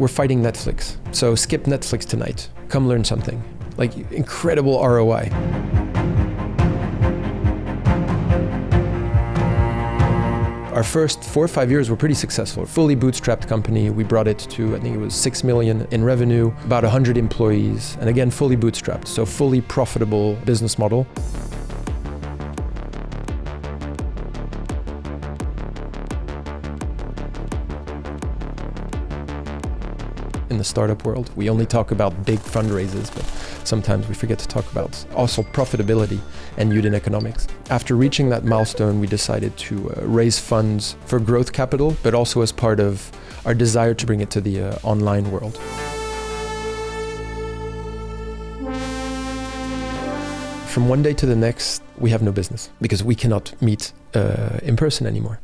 we're fighting Netflix. So skip Netflix tonight. Come learn something. Like incredible ROI. Our first 4 or 5 years were pretty successful. Fully bootstrapped company. We brought it to, I think it was 6 million in revenue, about 100 employees, and again, fully bootstrapped. So fully profitable business model. In the startup world, we only talk about big fundraisers, but sometimes we forget to talk about also profitability and unit economics. After reaching that milestone, we decided to raise funds for growth capital, but also as part of our desire to bring it to the online world. From one day to the next, we have no business because we cannot meet in person anymore.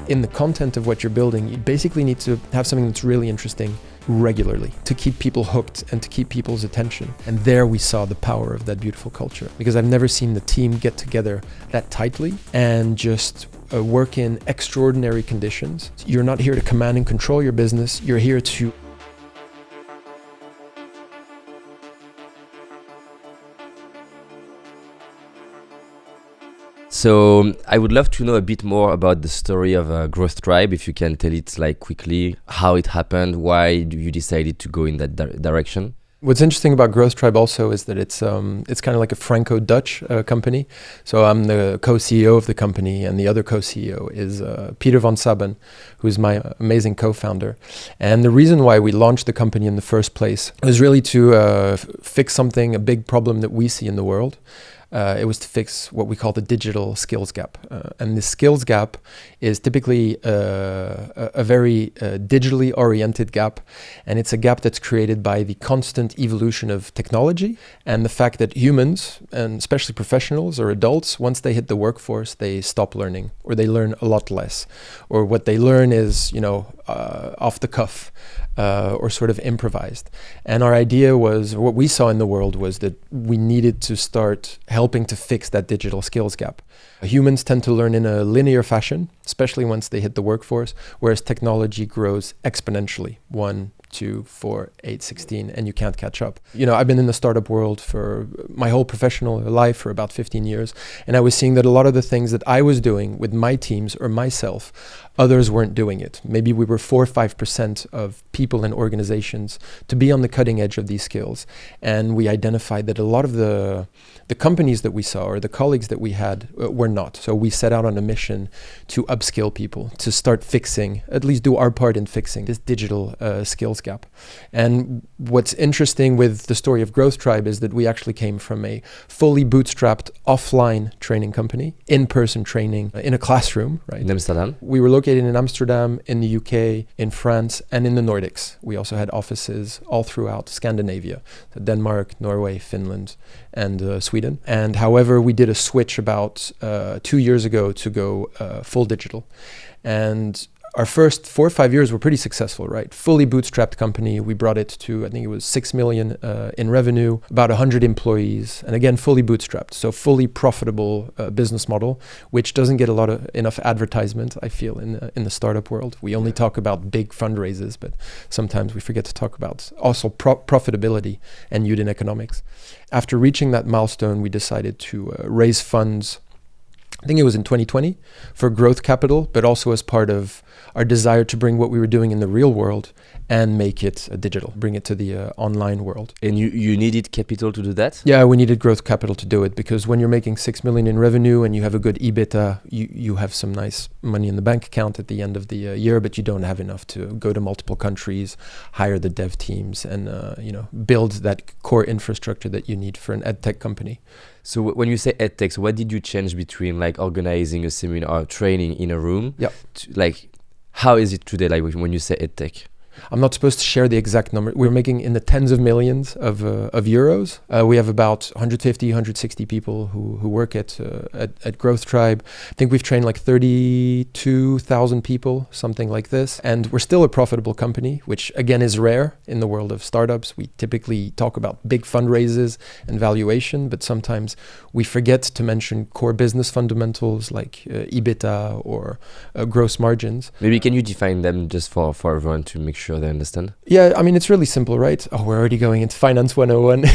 In the content of what you're building, you basically need to have something that's really interesting regularly to keep people hooked and to keep people's attention. And there we saw the power of that beautiful culture, because I've never seen the team get together that tightly and just work in extraordinary conditions. You're not here to command and control your business. You're here to So I would love to know a bit more about the story of Growth Tribe, if you can tell it like quickly, how it happened, why you decided to go in that direction. What's interesting about Growth Tribe also is that it's kind of like a Franco-Dutch company. So I'm the co-CEO of the company, and the other co-CEO is Peter van Sabben, who's my amazing co-founder. And the reason why we launched the company in the first place was really to fix something, a big problem that we see in the world. It was to fix what we call the digital skills gap. And the skills gap is typically a very digitally oriented gap. And it's a gap that's created by the constant evolution of technology and the fact that humans, and especially professionals or adults, once they hit the workforce, they stop learning, or they learn a lot less. Or what they learn is, off the cuff. Or sort of improvised. And our idea was, what we saw in the world was that we needed to start helping to fix that digital skills gap. Humans tend to learn in a linear fashion, especially once they hit the workforce, whereas technology grows exponentially, 1, 2, 4, 8, 16, and you can't catch up. I've been in the startup world for my whole professional life for about 15 years, and I was seeing that a lot of the things that I was doing with my teams or myself, others weren't doing it. Maybe we were 4 or 5% of people and organizations to be on the cutting edge of these skills. And we identified that a lot of the companies that we saw, or the colleagues that we had, were not. So we set out on a mission to upskill people, to start fixing, at least do our part in fixing this digital skills gap. And what's interesting with the story of Growth Tribe is that we actually came from a fully bootstrapped offline training company, in-person training in a classroom, right? In Amsterdam. We were located in Amsterdam, in the UK, in France, and in the Nordics. We also had offices all throughout Scandinavia, so Denmark, Norway, Finland, and Sweden. And however, we did a switch about 2 years ago to go full digital. And our first 4 or 5 years were pretty successful, right? Fully bootstrapped company. We brought it to, I think it was 6 million in revenue, about 100 employees, and again, fully bootstrapped. So fully profitable business model, which doesn't get enough advertisement, I feel, in the startup world. We only talk about big fundraisers, but sometimes we forget to talk about also profitability and unit economics. After reaching that milestone, we decided to raise funds, I think it was in 2020, for growth capital, but also as part of our desire to bring what we were doing in the real world and make it digital, bring it to the online world. And you needed capital to do that? Yeah, we needed growth capital to do it, because when you're making 6 million in revenue and you have a good EBITDA, you have some nice money in the bank account at the end of the year, but you don't have enough to go to multiple countries, hire the dev teams, and build that core infrastructure that you need for an edtech company. So when you say edtech, so what did you change between like organizing a seminar or training in a room? Yeah. How is it today, like when you say edtech? I'm not supposed to share the exact number. We're making in the tens of millions of euros. We have about 150, 160 people who work at Growth Tribe. I think we've trained like 32,000 people, something like this. And we're still a profitable company, which again is rare in the world of startups. We typically talk about big fundraisers and valuation, but sometimes we forget to mention core business fundamentals like EBITDA or gross margins. Maybe can you define them just for everyone to make sure they understand? Yeah, I mean, it's really simple, right? Oh, we're already going into Finance 101.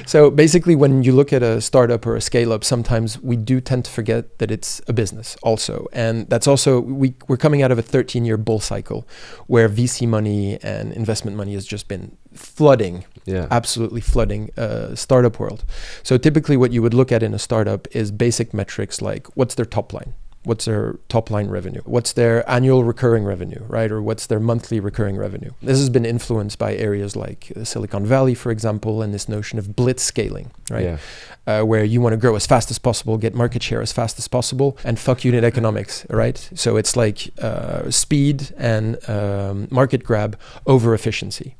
So basically, when you look at a startup or a scale-up, sometimes we do tend to forget that it's a business also. And that's also, we're coming out of a 13-year bull cycle where VC money and investment money has just been flooding, absolutely flooding startup world. So typically what you would look at in a startup is basic metrics like what's their top line? What's their top line revenue? What's their annual recurring revenue, right? Or what's their monthly recurring revenue? This has been influenced by areas like Silicon Valley, for example, and this notion of blitz scaling, right? Where you want to grow as fast as possible, get market share as fast as possible, and fuck unit economics, right? So it's like speed and market grab over efficiency.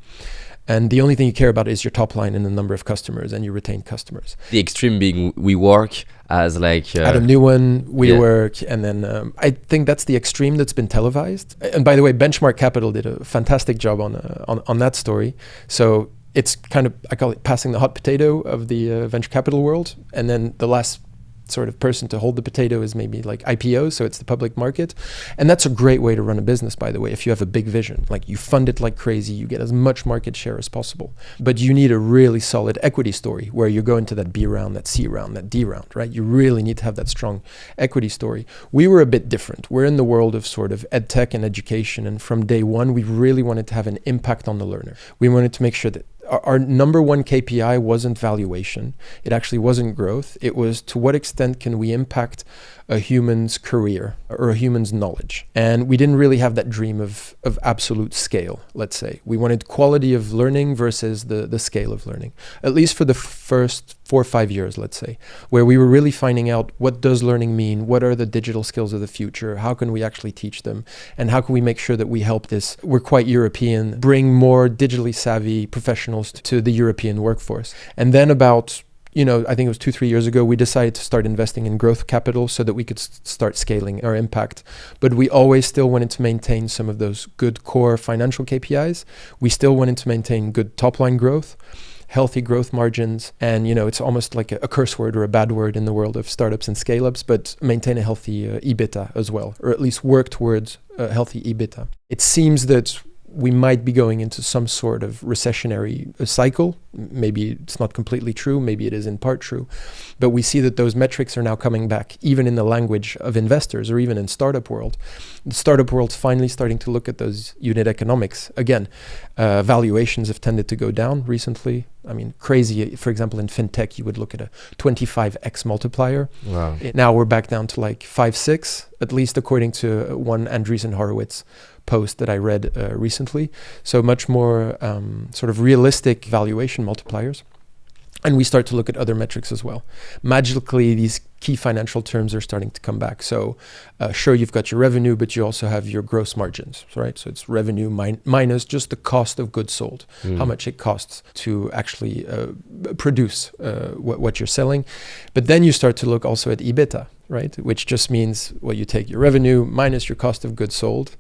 And the only thing you care about is your top line and the number of customers and your retained customers. The extreme being WeWork as like... Adam Newen, WeWork, and then I think that's the extreme that's been televised. And by the way, Benchmark Capital did a fantastic job on that story. So it's kind of, I call it passing the hot potato of the venture capital world. And then the last sort of person to hold the potato is maybe like IPO, so it's the public market. And that's a great way to run a business, by the way, if you have a big vision. Like you fund it like crazy, you get as much market share as possible. But you need a really solid equity story where you go into that B round, that C round, that D round, right? You really need to have that strong equity story. We were a bit different. We're in the world of sort of ed tech and education, and from day one, we really wanted to have an impact on the learner. We wanted to make sure that our number one KPI wasn't valuation. It actually wasn't growth. It was to what extent can we impact a human's career or a human's knowledge. And we didn't really have that dream of absolute scale, let's say. We wanted quality of learning versus the scale of learning, at least for the first 4 or 5 years, let's say, where we were really finding out what does learning mean, what are the digital skills of the future, how can we actually teach them, and how can we make sure that we help this, we're quite European, bring more digitally savvy professionals to the European workforce. And then about, I think it was 2-3 years ago, we decided to start investing in growth capital so that we could start scaling our impact. But we always still wanted to maintain some of those good core financial KPIs. We still wanted to maintain good top line growth, healthy growth margins, and it's almost like a curse word or a bad word in the world of startups and scale-ups, but maintain a healthy EBITDA as well, or at least work towards a healthy EBITDA. It seems that we might be going into some sort of recessionary cycle. Maybe it's not completely true, maybe it is in part true, but we see that those metrics are now coming back, even in the language of investors or even in startup world. The startup world's finally starting to look at those unit economics. Again, valuations have tended to go down recently. I mean, crazy, for example, in fintech, you would look at a 25x multiplier. Wow. Now we're back down to like 5-6, at least according to one Andreessen Horowitz post that I read recently. So much more sort of realistic valuation multipliers. And we start to look at other metrics as well. Magically, these key financial terms are starting to come back. So sure, you've got your revenue, but you also have your gross margins, right? So it's revenue minus just the cost of goods sold, how much it costs to actually produce what you're selling. But then you start to look also at EBITDA, right? Which just means, well, you take your revenue minus your cost of goods sold,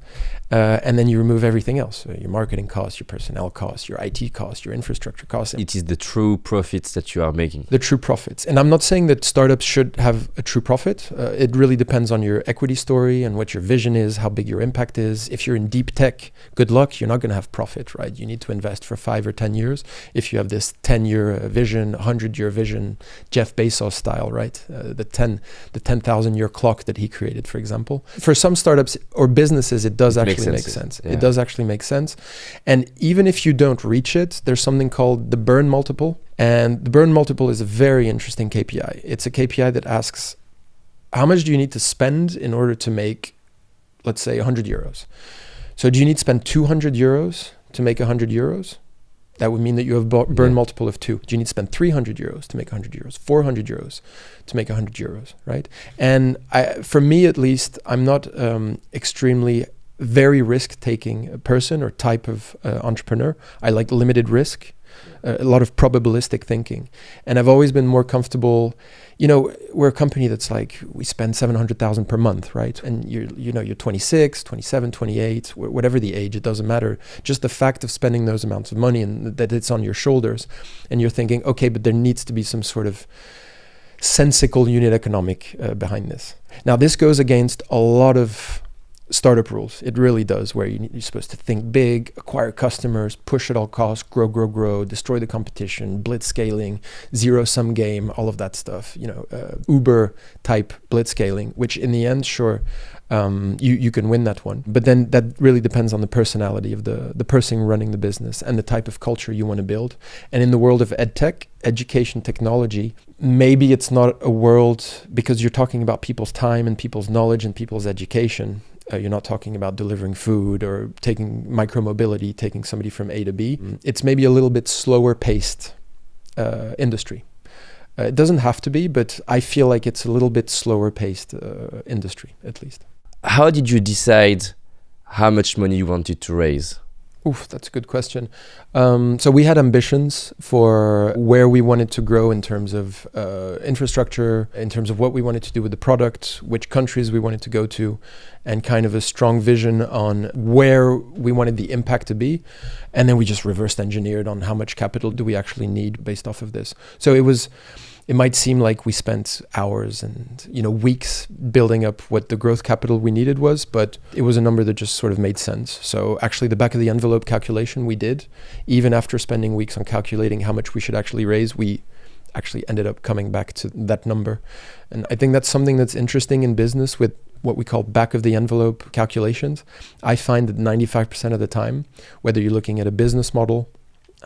and then you remove everything else. So your marketing costs, your personnel costs, your IT costs, your infrastructure costs. It is the true profits that you are making. The true profits. And I'm not saying that startups should have a true profit. It really depends on your equity story and what your vision is, how big your impact is. If you're in deep tech, good luck, you're not going to have profit, right? You need to invest for 5 or 10 years. If you have this 10-year vision, 100-year vision, Jeff Bezos style, right? The 10,000-year clock that he created, for example. For some startups or businesses, it does actually make sense. Yeah. It does actually make sense. And even if you don't reach it, there's something called the burn multiple. And the burn multiple is a very interesting KPI. It's a KPI that asks, how much do you need to spend in order to make, let's say, 100 euros? So do you need to spend 200 euros to make 100 euros? That would mean that you have burn multiple of 2. Do you need to spend 300 euros to make 100 euros? 400 euros to make 100 euros, right? And for me, at least, I'm not extremely very risk-taking person or type of entrepreneur. I like limited risk, a lot of probabilistic thinking. And I've always been more comfortable, we're a company that's like, we spend 700,000 per month, right? And you're 26, 27, 28, whatever the age, it doesn't matter. Just the fact of spending those amounts of money and that it's on your shoulders, and you're thinking, okay, but there needs to be some sort of sensical unit economic behind this. Now, this goes against a lot of startup rules. It really does, where you're supposed to think big, acquire customers, push at all costs, grow, destroy the competition, blitz scaling, zero-sum game, all of that stuff. Uber type blitz scaling, which in the end, sure, you can win that one. But then that really depends on the personality of the person running the business and the type of culture you want to build. And in the world of edtech, education technology, maybe it's not a world, because you're talking about people's time and people's knowledge and people's education. You're not talking about delivering food or taking micromobility, taking somebody from A to B. It's maybe a little bit slower paced industry. It doesn't have to be, but I feel like it's a little bit slower paced industry, at least. How did you decide how much money you wanted to raise? Oof, that's a good question. So we had ambitions for where we wanted to grow in terms of infrastructure, in terms of what we wanted to do with the product, which countries we wanted to go to, and kind of a strong vision on where we wanted the impact to be. And then we just reversed engineered on how much capital do we actually need based off of this. So it might seem like we spent hours and weeks building up what the growth capital we needed was, but it was a number that just sort of made sense. So actually the back of the envelope calculation we did, even after spending weeks on calculating how much we should actually raise, we actually ended up coming back to that number. And I think that's something that's interesting in business with what we call back of the envelope calculations. I find that 95% of the time, whether you're looking at a business model,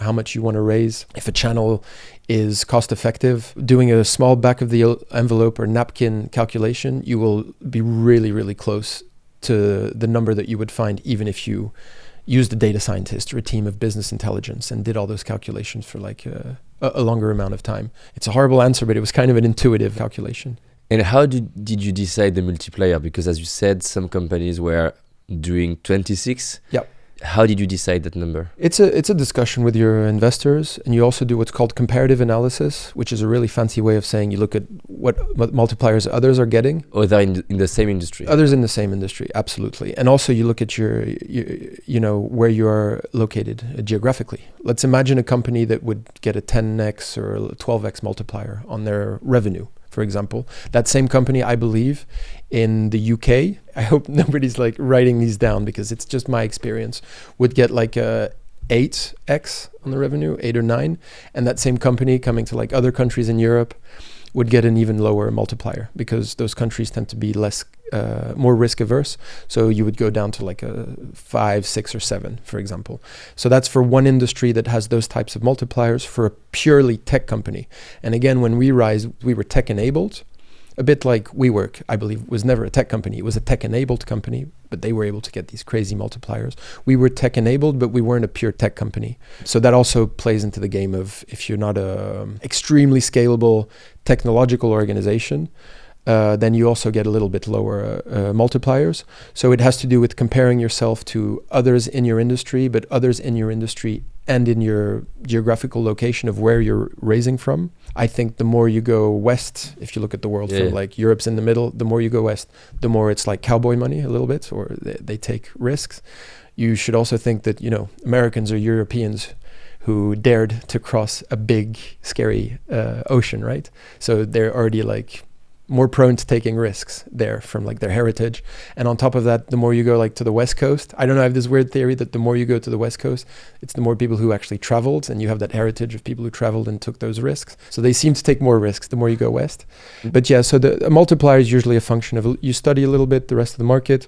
how much you want to raise, if a channel is cost effective, doing a small back of the envelope or napkin calculation, you will be really, really close to the number that you would find even if you used a data scientist or a team of business intelligence and did all those calculations for like a longer amount of time. It's a horrible answer, but it was kind of an intuitive calculation. And how did you decide the multiplier? Because as you said, some companies were doing 26. Yep. How did you decide that number? It's a discussion with your investors, and you also do what's called comparative analysis, which is a really fancy way of saying you look at what multipliers others are getting. Or they're in the same industry? Others in the same industry, absolutely. And also you look at your where you are located geographically. Let's imagine a company that would get a 10x or a 12x multiplier on their revenue, for example. That same company, I believe, in the UK, I hope nobody's like writing these down because it's just my experience, would get like a 8x on the revenue, 8 or 9. And that same company coming to like other countries in Europe would get an even lower multiplier because those countries tend to be more risk averse. So you would go down to like a 5, 6 or 7, for example. So that's for one industry that has those types of multipliers for a purely tech company. And again, when we rise, we were tech enabled, a bit like WeWork, I believe, was never a tech company. It was a tech enabled company, but they were able to get these crazy multipliers. We were tech enabled, but we weren't a pure tech company. So that also plays into the game of if you're not a extremely scalable technological organization, then you also get a little bit lower multipliers. So it has to do with comparing yourself to others in your industry, but others in your industry and in your geographical location of where you're raising from. I think the more you go west, if you look at the world from like Europe's in the middle, the more you go west, the more it's like cowboy money a little bit, or they take risks. You should also think that, Americans or Europeans who dared to cross a big, scary ocean, right? So they're already like more prone to taking risks there from like their heritage. And on top of that, the more you go like to the West Coast, I don't know, I have this weird theory that the more you go to the West Coast, it's the more people who actually traveled, and you have that heritage of people who traveled and took those risks. So they seem to take more risks the more you go west. But yeah, so a multiplier is usually a function of, you study a little bit the rest of the market,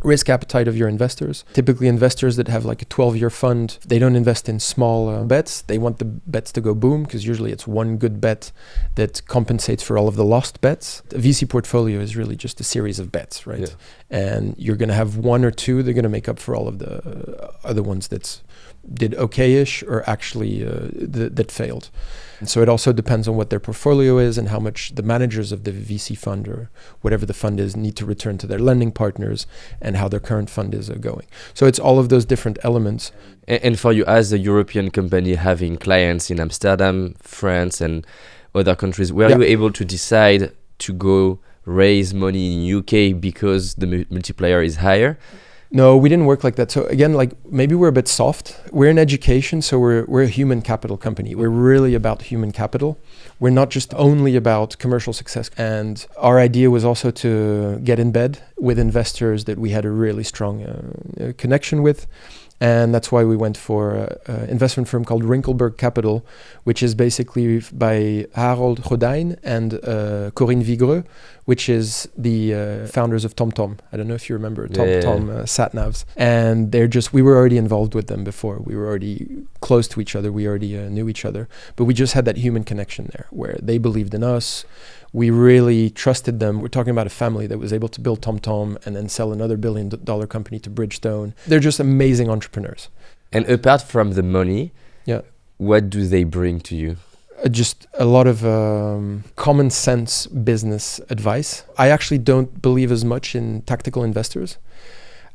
risk appetite of your investors. Typically investors that have like a 12-year fund, they don't invest in small bets. They want the bets to go boom, because usually it's one good bet that compensates for all of the lost bets. A VC portfolio is really just a series of bets, right? Yeah. And you're going to have one or two, they're going to make up for all of the other ones that did okay-ish or actually that failed. And so it also depends on what their portfolio is and how much the managers of the VC fund or whatever the fund is need to return to their lending partners and how their current fund is going. So it's all of those different elements. And for you as a European company having clients in Amsterdam, France, and other countries, were you able to decide to go raise money in UK because the multiplier is higher? No, we didn't work like that. So again, like maybe we're a bit soft. We're in education, so we're a human capital company. We're really about human capital. We're not just only about commercial success. And our idea was also to get in bed with investors that we had a really strong connection with. And that's why we went for an investment firm called Rinkelberg Capital, which is basically by Harold Godijn and Corinne Vigreux, which is the founders of TomTom. I don't know if you remember TomTom Satnavs. And we were already involved with them before. We were already close to each other. We already knew each other. But we just had that human connection there where they believed in us. We really trusted them. We're talking about a family that was able to build TomTom and then sell another $1 billion company to Bridgestone. They're just amazing entrepreneurs. And apart from the money, what do they bring to you? Just a lot of common sense business advice. I actually don't believe as much in tactical investors.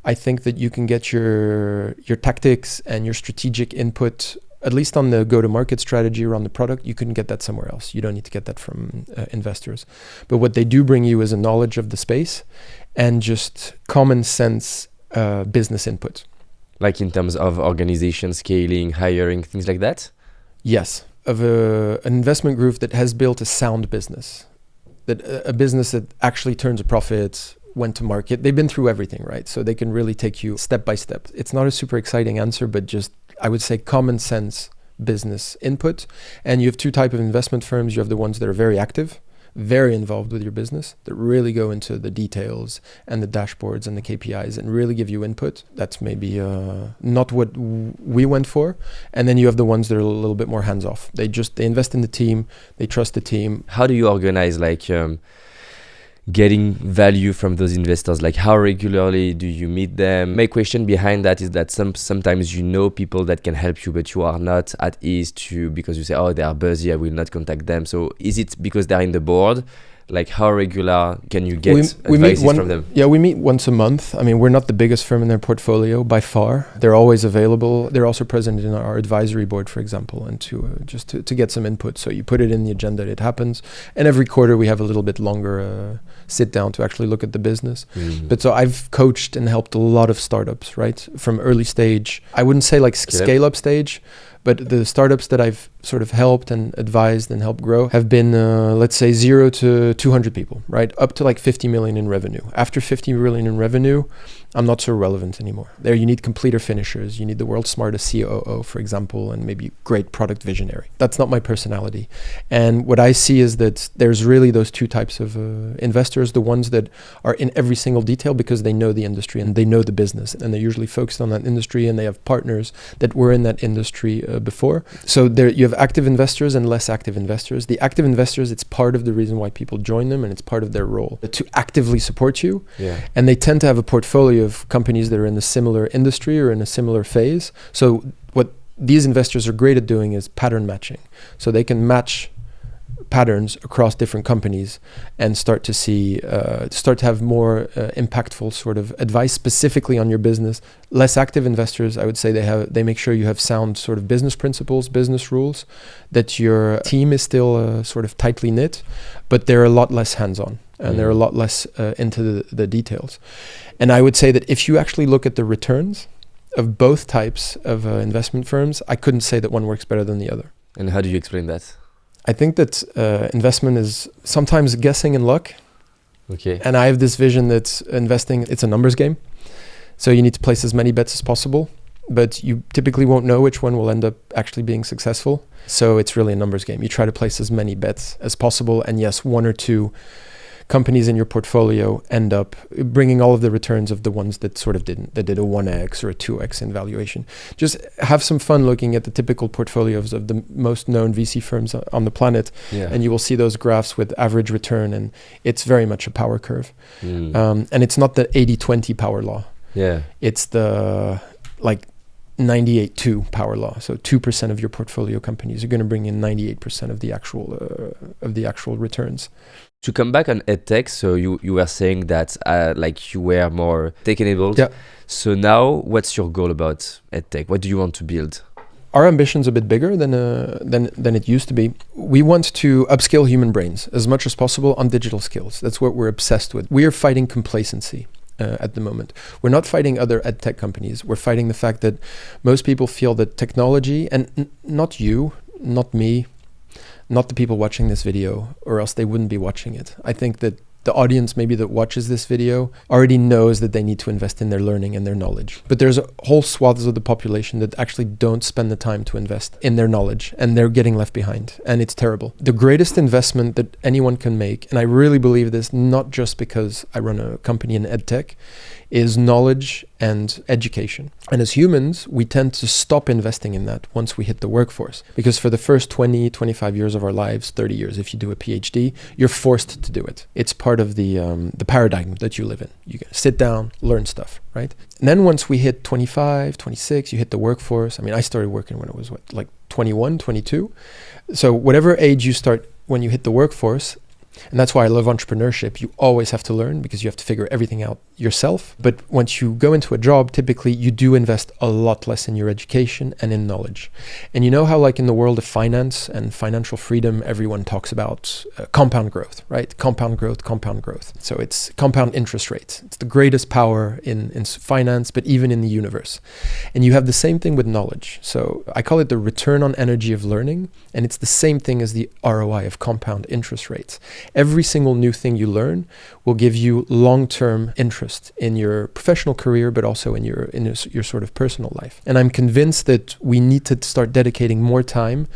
I think that you can get your tactics and your strategic input, at least on the go-to-market strategy or on the product. You couldn't get that somewhere else. You don't need to get that from investors. But what they do bring you is a knowledge of the space and just common sense business input. Like in terms of organization, scaling, hiring, things like that? Yes. Of an investment group that has built a sound business, that a business that actually turns a profit, went to market. They've been through everything, right? So they can really take you step by step. It's not a super exciting answer, but just, I would say, common sense business input. And you have two types of investment firms. You have the ones that are very active, very involved with your business, that really go into the details and the dashboards and the KPIs and really give you input. That's maybe not what we went for. And then you have the ones that are a little bit more hands-off. They invest in the team, they trust the team. How do you organize getting value from those investors? Like how regularly do you meet them? My question behind that is that sometimes you know people that can help you, but you are not at ease because you say, oh, they are busy, I will not contact them. So is it because they're in the board? Like how regular can you get advice from them? Yeah, we meet once a month. I mean, we're not the biggest firm in their portfolio by far. They're always available. They're also present in our advisory board, for example, and to get some input. So you put it in the agenda, it happens. And every quarter we have a little bit longer sit down to actually look at the business. But so I've coached and helped a lot of startups, right? From early stage, I wouldn't say like scale up stage, but the startups that I've sort of helped and advised and helped grow have been, let's say, 0 to 200 people, right? Up to like 50 million in revenue. After 50 million in revenue, I'm not so relevant anymore. There you need completer finishers. You need the world's smartest COO, for example, and maybe great product visionary. That's not my personality. And what I see is that there's really those two types of investors, the ones that are in every single detail because they know the industry and they know the business and they're usually focused on that industry and they have partners that were in that industry before. So there you have active investors and less active investors. The active investors, it's part of the reason why people join them and it's part of their role to actively support you. Yeah. And they tend to have a portfolio of companies that are in a similar industry or in a similar phase. So what these investors are great at doing is pattern matching. So they can match patterns across different companies and start to have more impactful sort of advice specifically on your business. Less active investors, I would say they make sure you have sound sort of business principles, business rules, that your team is still sort of tightly knit, but they're a lot less hands-on and they're a lot less into the details. And I would say that if you actually look at the returns of both types of investment firms, I couldn't say that one works better than the other. And how do you explain that? I think that investment is sometimes guessing and luck. Okay. And I have this vision that investing, it's a numbers game. So you need to place as many bets as possible, but you typically won't know which one will end up actually being successful. So it's really a numbers game. You try to place as many bets as possible. And yes, one or two companies in your portfolio end up bringing all of the returns of the ones that sort of didn't, that did a 1x or a 2x in valuation. Just have some fun looking at the typical portfolios of the most known VC firms on the planet, and you will see those graphs with average return, and it's very much a power curve. And it's not the 80-20 power law. Yeah. It's the 98-2 power law. So 2% of your portfolio companies are going to bring in 98% of the actual returns. To come back on EdTech, so you were saying that like you were more tech-enabled. Yeah. So now, what's your goal about EdTech? What do you want to build? Our ambition's a bit bigger than it used to be. We want to upskill human brains as much as possible on digital skills. That's what we're obsessed with. We are fighting complacency. At the moment, we're not fighting other ed tech companies. We're fighting the fact that most people feel that technology, and not you, not me, not the people watching this video, or else they wouldn't be watching it. I think that the audience maybe that watches this video already knows that they need to invest in their learning and their knowledge. But there's a whole swaths of the population that actually don't spend the time to invest in their knowledge, and they're getting left behind, and it's terrible. The greatest investment that anyone can make, and I really believe this, not just because I run a company in edtech, is knowledge and education. And as humans, we tend to stop investing in that once we hit the workforce. Because for the first 20, 25 years of our lives, 30 years if you do a PhD, you're forced to do it. It's part of the paradigm that you live in. You sit down, learn stuff, right? And then once we hit 25, 26, you hit the workforce. I mean, I started working when I was like 21, 22. So whatever age you start when you hit the workforce, and that's why I love entrepreneurship. You always have to learn because you have to figure everything out yourself. But once you go into a job, typically you do invest a lot less in your education and in knowledge. And you know how like in the world of finance and financial freedom, everyone talks about compound growth, right? Compound growth. So it's compound interest rates. It's the greatest power in finance, but even in the universe. And you have the same thing with knowledge. So I call it the return on energy of learning. And it's the same thing as the ROI of compound interest rates. Every single new thing you learn will give you long-term interest in your professional career, but also in your sort of personal life. And I'm convinced that we need to start dedicating more time,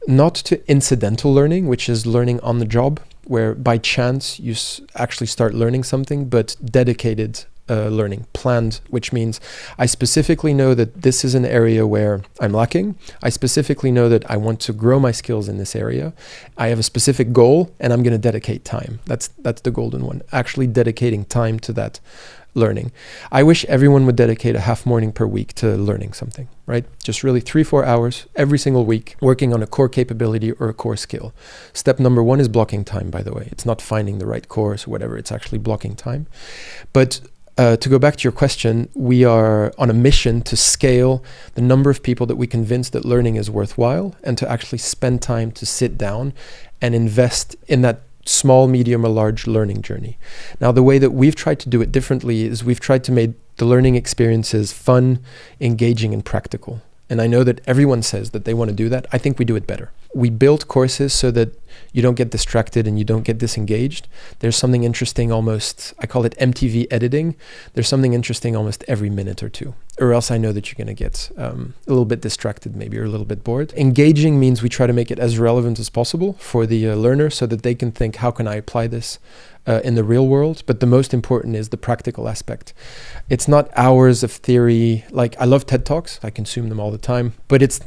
not to incidental learning, which is learning on the job, where by chance you actually start learning something, but dedicated learning, planned, which means I specifically know that this is an area where I'm lacking. I specifically know that I want to grow my skills in this area. I have a specific goal and I'm going to dedicate time. That's the golden one, actually dedicating time to that learning. I wish everyone would dedicate a half morning per week to learning something, right? Just really 3-4 hours every single week working on a core capability or a core skill. Step number 1 is blocking time, by the way. It's not finding the right course or whatever. It's actually blocking time. But to go back to your question, we are on a mission to scale the number of people that we convince that learning is worthwhile and to actually spend time to sit down and invest in that small, medium, or large learning journey. Now, the way that we've tried to do it differently is we've tried to make the learning experiences fun, engaging, and practical. And I know that everyone says that they want to do that. I think we do it better. We build courses so that you don't get distracted and you don't get disengaged. There's something interesting almost, I call it MTV editing. There's something interesting almost every minute or two, or else I know that you're going to get a little bit distracted maybe, or a little bit bored. Engaging means we try to make it as relevant as possible for the learner so that they can think, how can I apply this in the real world? But the most important is the practical aspect. It's not hours of theory. Like, I love TED Talks. I consume them all the time, but it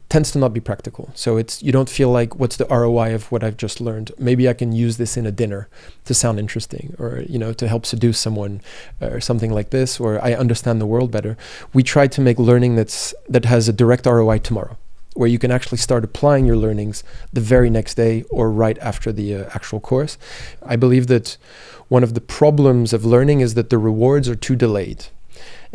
tends to not be practical. So you don't feel like, what's the ROI of what I've just learned? Maybe I can use this in a dinner to sound interesting, or, to help seduce someone or something like this, or I understand the world better. We try to make learning that has a direct ROI tomorrow, where you can actually start applying your learnings the very next day or right after the actual course. I believe that one of the problems of learning is that the rewards are too delayed.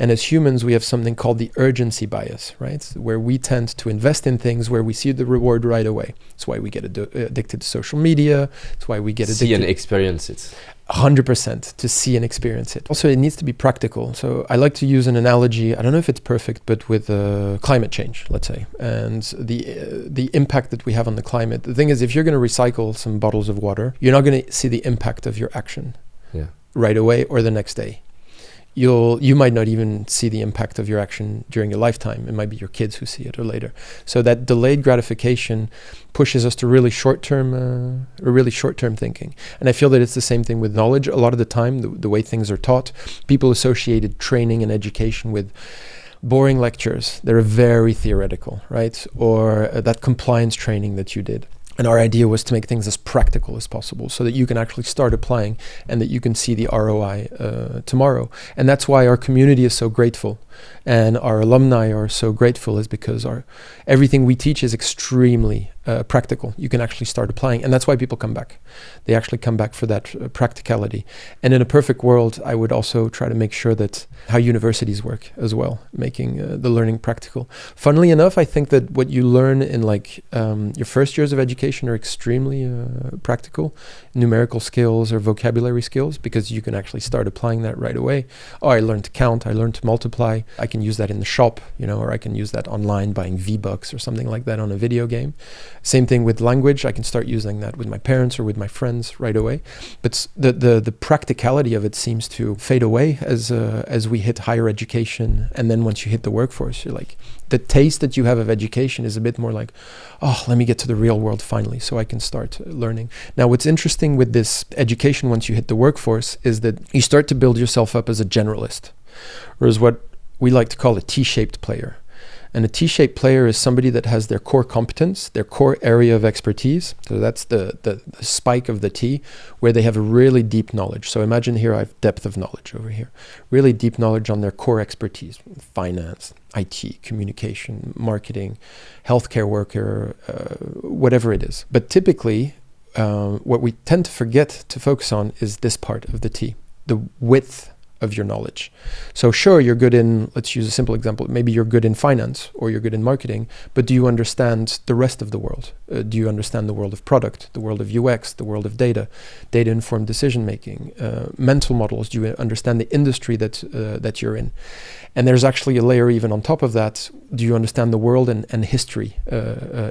And as humans, we have something called the urgency bias, right? Where we tend to invest in things where we see the reward right away. That's why we get addicted to social media. That's why we get addicted. See and experience it. 100% to see and experience it. Also, it needs to be practical. So I like to use an analogy. I don't know if it's perfect, but with climate change, let's say, and the impact that we have on the climate. The thing is, if you're going to recycle some bottles of water, you're not going to see the impact of your action right away or the next day. You might not even see the impact of your action during your lifetime. It might be your kids who see it or later. So that delayed gratification pushes us to really short-term thinking. And I feel that it's the same thing with knowledge. A lot of the time, the way things are taught, people associated training and education with boring lectures. They're very theoretical, right? Or that compliance training that you did. And our idea was to make things as practical as possible so that you can actually start applying and that you can see the ROI tomorrow. And that's why our community is so grateful. and our alumni are so grateful is because everything we teach is extremely practical. You can actually start applying, and that's why people come back. They actually come back for that practicality. And in a perfect world, I would also try to make sure that how universities work as well, making the learning practical. Funnily enough, I think that what you learn in like your first years of education are extremely practical, numerical skills or vocabulary skills, because you can actually start applying that right away. Oh, I learned to count, I learned to multiply. I can use that in the shop, or I can use that online buying V-Bucks or something like that on a video game. Same thing with language. I can start using that with my parents or with my friends right away. But the practicality of it seems to fade away as we hit higher education. And then once you hit the workforce, you're like, the taste that you have of education is a bit more like, oh, let me get to the real world finally so I can start learning. Now, what's interesting with this education once you hit the workforce is that you start to build yourself up as a generalist, or as what we like to call a T-shaped player. And a T-shaped player is somebody that has their core competence, their core area of expertise. So that's the spike of the T, where they have a really deep knowledge. So imagine here I have depth of knowledge over here. Really deep knowledge on their core expertise. Finance, IT, communication, marketing, healthcare worker, whatever it is. But typically, what we tend to forget to focus on is this part of the T, the width of your knowledge. So sure, you're good in, let's use a simple example, maybe you're good in finance or you're good in marketing, but do you understand the rest of the world? Do you understand the world of product, the world of UX, the world of data-informed decision making, mental models? Do you understand the industry that you're in? And there's actually a layer even on top of that. Do you understand the world and history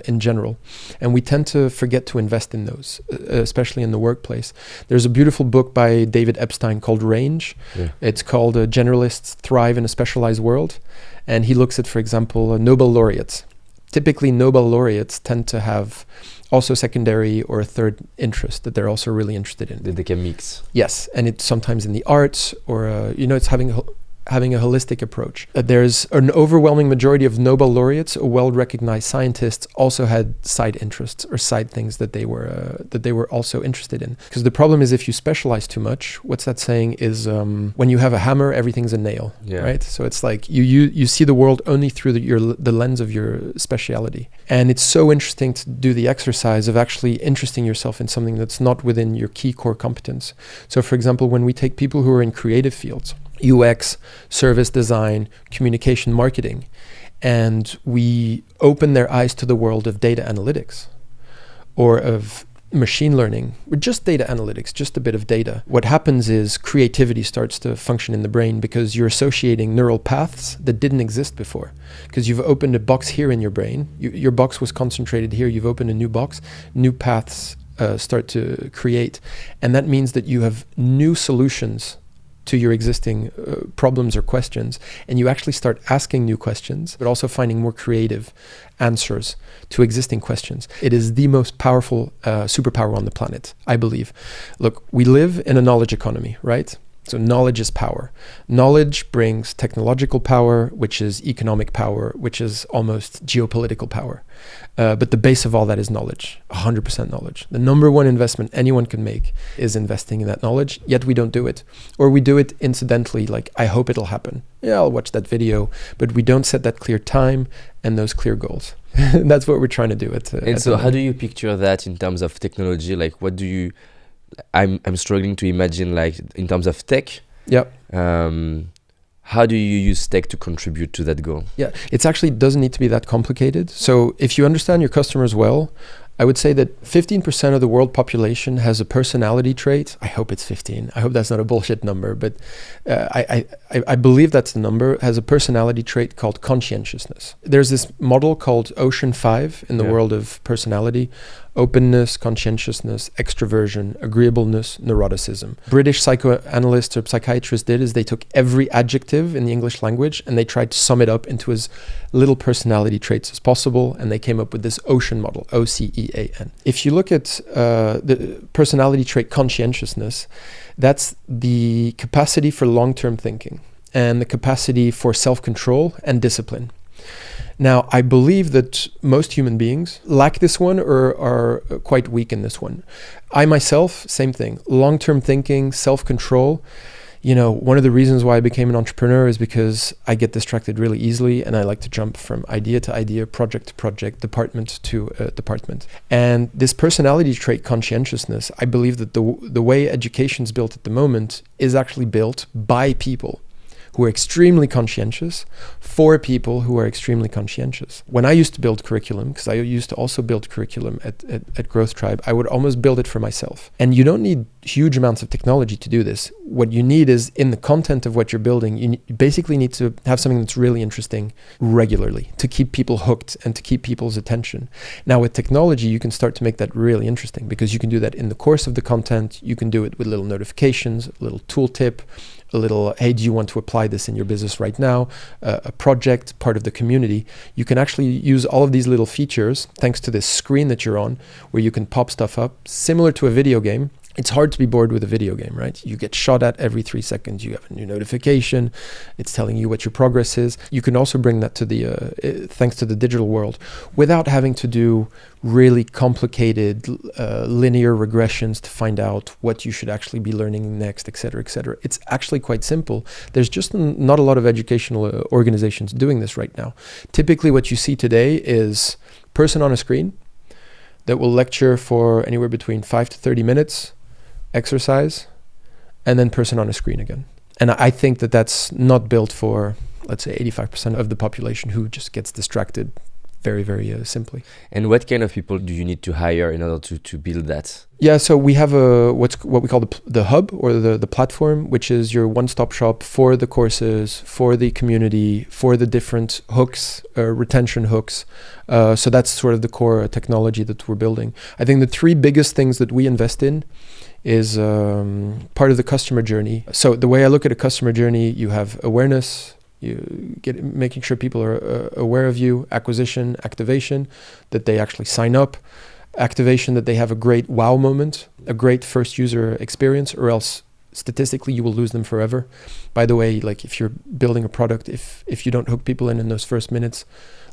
in general? And we tend to forget to invest in those, especially in the workplace. There's a beautiful book by David Epstein called Range. Yeah. It's called Generalists Thrive in a Specialized World. And he looks at, for example, Nobel laureates. Typically, Nobel laureates tend to have also secondary or a third interest that they're also really interested in. That they can mix. Yes, and it's sometimes in the arts or, it's having a holistic approach. There's an overwhelming majority of Nobel laureates, well-recognized scientists, also had side interests or side things that they were also interested in. Because the problem is, if you specialize too much, what's that saying is, when you have a hammer, everything's a nail, right? So it's like you see the world only through the lens of your speciality. And it's so interesting to do the exercise of actually interesting yourself in something that's not within your key core competence. So for example, when we take people who are in creative fields, UX, service design, communication, marketing, and we open their eyes to the world of data analytics or of machine learning, or just data analytics, just a bit of data. What happens is creativity starts to function in the brain because you're associating neural paths that didn't exist before. Because you've opened a box here in your brain, your box was concentrated here, you've opened a new box, new paths start to create. And that means that you have new solutions to your existing problems or questions, and you actually start asking new questions, but also finding more creative answers to existing questions. It is the most powerful superpower on the planet, I believe. Look, we live in a knowledge economy, right? So knowledge is power. Knowledge brings technological power, which is economic power, which is almost geopolitical power. But the base of all that is knowledge, 100% knowledge. The number one investment anyone can make is investing in that knowledge, yet we don't do it. Or we do it incidentally, like, I hope it'll happen. Yeah, I'll watch that video, but we don't set that clear time and those clear goals. That's what we're trying to do. And so how do you picture that in terms of technology? Like, what do you... I'm struggling to imagine, like, in terms of tech. Yeah. How do you use tech to contribute to that goal? Yeah, it actually doesn't need to be that complicated. So if you understand your customers well, I would say that 15% of the world population has a personality trait. I hope it's 15. I hope that's not a bullshit number, but I believe that's the number, has a personality trait called conscientiousness. There's this model called Ocean 5 in the world of personality: openness, conscientiousness, extroversion, agreeableness, neuroticism. British psychoanalysts or psychiatrists did is they took every adjective in the English language and they tried to sum it up into as little personality traits as possible, and they came up with this Ocean model, OCEAN. If you look at the personality trait conscientiousness, that's the capacity for long-term thinking and the capacity for self-control and discipline. Now, I believe that most human beings lack this one or are quite weak in this one. I myself, same thing. Long-term thinking, self-control. one of the reasons why I became an entrepreneur is because I get distracted really easily, and I like to jump from idea to idea, project to project, department to department. And this personality trait, conscientiousness, I believe that the way education is built at the moment is actually built by people who are extremely conscientious for people who are extremely conscientious. When I used to build curriculum, because I used to also build curriculum at Growth Tribe, I would almost build it for myself. And you don't need huge amounts of technology to do this. What you need is, in the content of what you're building, you basically need to have something that's really interesting regularly to keep people hooked and to keep people's attention. Now with technology, you can start to make that really interesting, because you can do that in the course of the content. You can do it with little notifications, a little tooltip, a little, hey, do you want to apply this in your business right now? A project, part of the community. You can actually use all of these little features thanks to this screen that you're on, where you can pop stuff up, similar to a video game. It's hard to be bored with a video game, right? You get shot at every 3 seconds. You have a new notification. It's telling you what your progress is. You can also bring that to the, thanks to the digital world, without having to do really complicated linear regressions to find out what you should actually be learning next, et cetera, et cetera. It's actually quite simple. There's just not a lot of educational organizations doing this right now. Typically what you see today is person on a screen that will lecture for anywhere between 5 to 30 minutes, exercise, and then person on a screen again. And I think that that's not built for, let's say, 85% of the population who just gets distracted very, very simply. And what kind of people do you need to hire in order to build that? Yeah, so we have what we call the hub, or the platform, which is your one-stop shop for the courses, for the community, for the different hooks, retention hooks. So that's sort of the core technology that we're building. I think the 3 biggest things that we invest in is part of the customer journey. So the way I look at a customer journey, you have awareness, you get making sure people are aware of you, acquisition, activation, that they actually sign up, activation, that they have a great wow moment, a great first user experience, or else statistically you will lose them forever. By the way, like if you're building a product, if you don't hook people in those first minutes,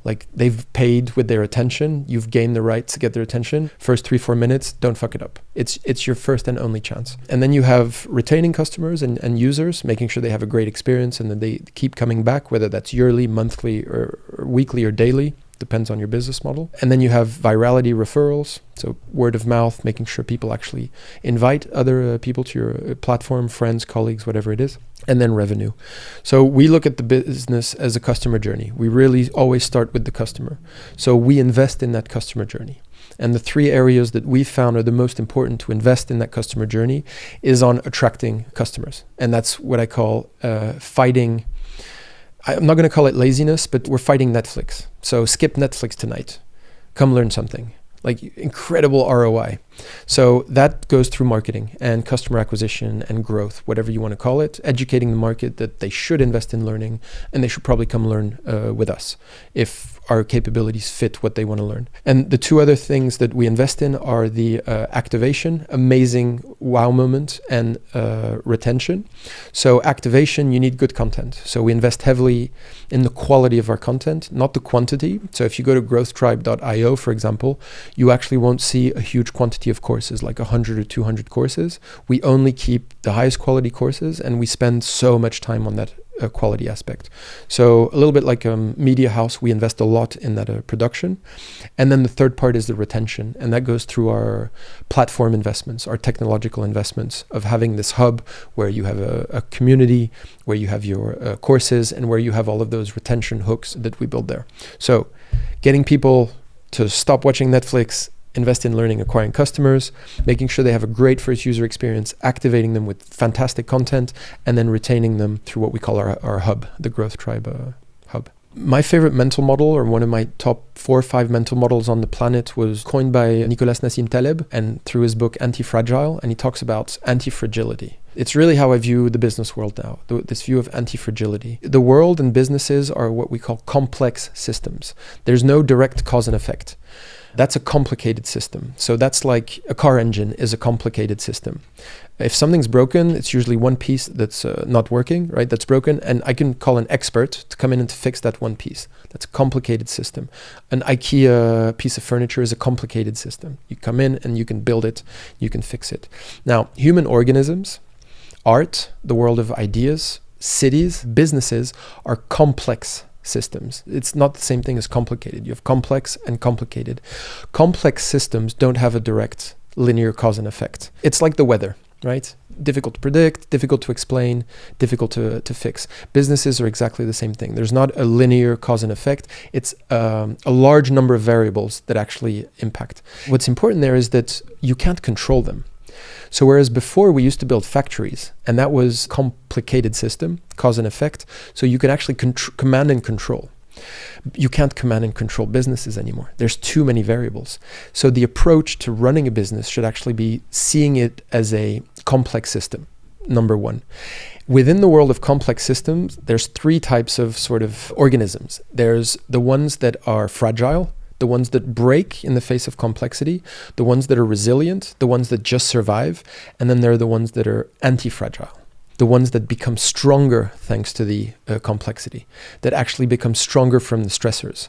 like they've paid with their attention, you've gained the right to get their attention. First 3-4 minutes, don't fuck it up. It's your first and only chance. And then you have retaining customers and users, making sure they have a great experience and that they keep coming back, whether that's yearly, monthly, or weekly or daily. Depends on your business model. And then you have virality, referrals, so word of mouth, making sure people actually invite other people to your platform, friends, colleagues, whatever it is. And then revenue. So we look at the business as a customer journey. We really always start with the customer. So we invest in that customer journey. And the 3 areas that we found are the most important to invest in that customer journey is on attracting customers. And that's what I call fighting. I'm not going to call it laziness, but we're fighting Netflix. So skip Netflix tonight. Come learn something. Like incredible ROI. So that goes through marketing and customer acquisition and growth, whatever you want to call it, educating the market that they should invest in learning and they should probably come learn with us if our capabilities fit what they want to learn. And the 2 other things that we invest in are the activation, amazing wow moment, and retention. So activation, you need good content. So we invest heavily in the quality of our content, not the quantity. So if you go to growthtribe.io, for example, you actually won't see a huge quantity of courses, like 100 or 200 courses. We only keep the highest quality courses, and we spend so much time on that quality aspect. So a little bit like a media house, we invest a lot in that production. And then the third part is the retention, and that goes through our platform investments, our technological investments of having this hub where you have a community, where you have your courses, and where you have all of those retention hooks that we build there. So getting people to stop watching Netflix, invest in learning, acquiring customers, making sure they have a great first user experience, activating them with fantastic content, and then retaining them through what we call our hub, the Growth Tribe hub. My favorite mental model, or one of my top 4 or 5 mental models on the planet, was coined by Nicolas Nassim Taleb, and through his book Anti-Fragile, and he talks about anti-fragility. It's really how I view the business world now, this view of anti-fragility. The world and businesses are what we call complex systems. There's no direct cause and effect. That's a complicated system. So that's like a car engine is a complicated system. If something's broken, it's usually one piece that's not working, right? That's broken. And I can call an expert to come in and to fix that one piece. That's a complicated system. An IKEA piece of furniture is a complicated system. You come in and you can build it, you can fix it. Now, human organisms art, the world of ideas, cities, businesses are complex systems. It's not the same thing as complicated. You have complex and complicated. Complex systems don't have a direct linear cause and effect. It's like the weather, right? Difficult to predict, difficult to explain, difficult to fix. Businesses are exactly the same thing. There's not a linear cause and effect. It's a large number of variables that actually impact. What's important there is that you can't control them. So whereas before we used to build factories, and that was a complicated system, cause and effect, so you could actually command and control. You can't command and control businesses anymore. There's too many variables. So the approach to running a business should actually be seeing it as a complex system, number one. Within the world of complex systems, there's three types of sort of organisms. There's the ones that are fragile, the ones that break in the face of complexity, the ones that are resilient, the ones that just survive, and then there are the ones that are anti-fragile, the ones that become stronger thanks to the complexity, that actually become stronger from the stressors.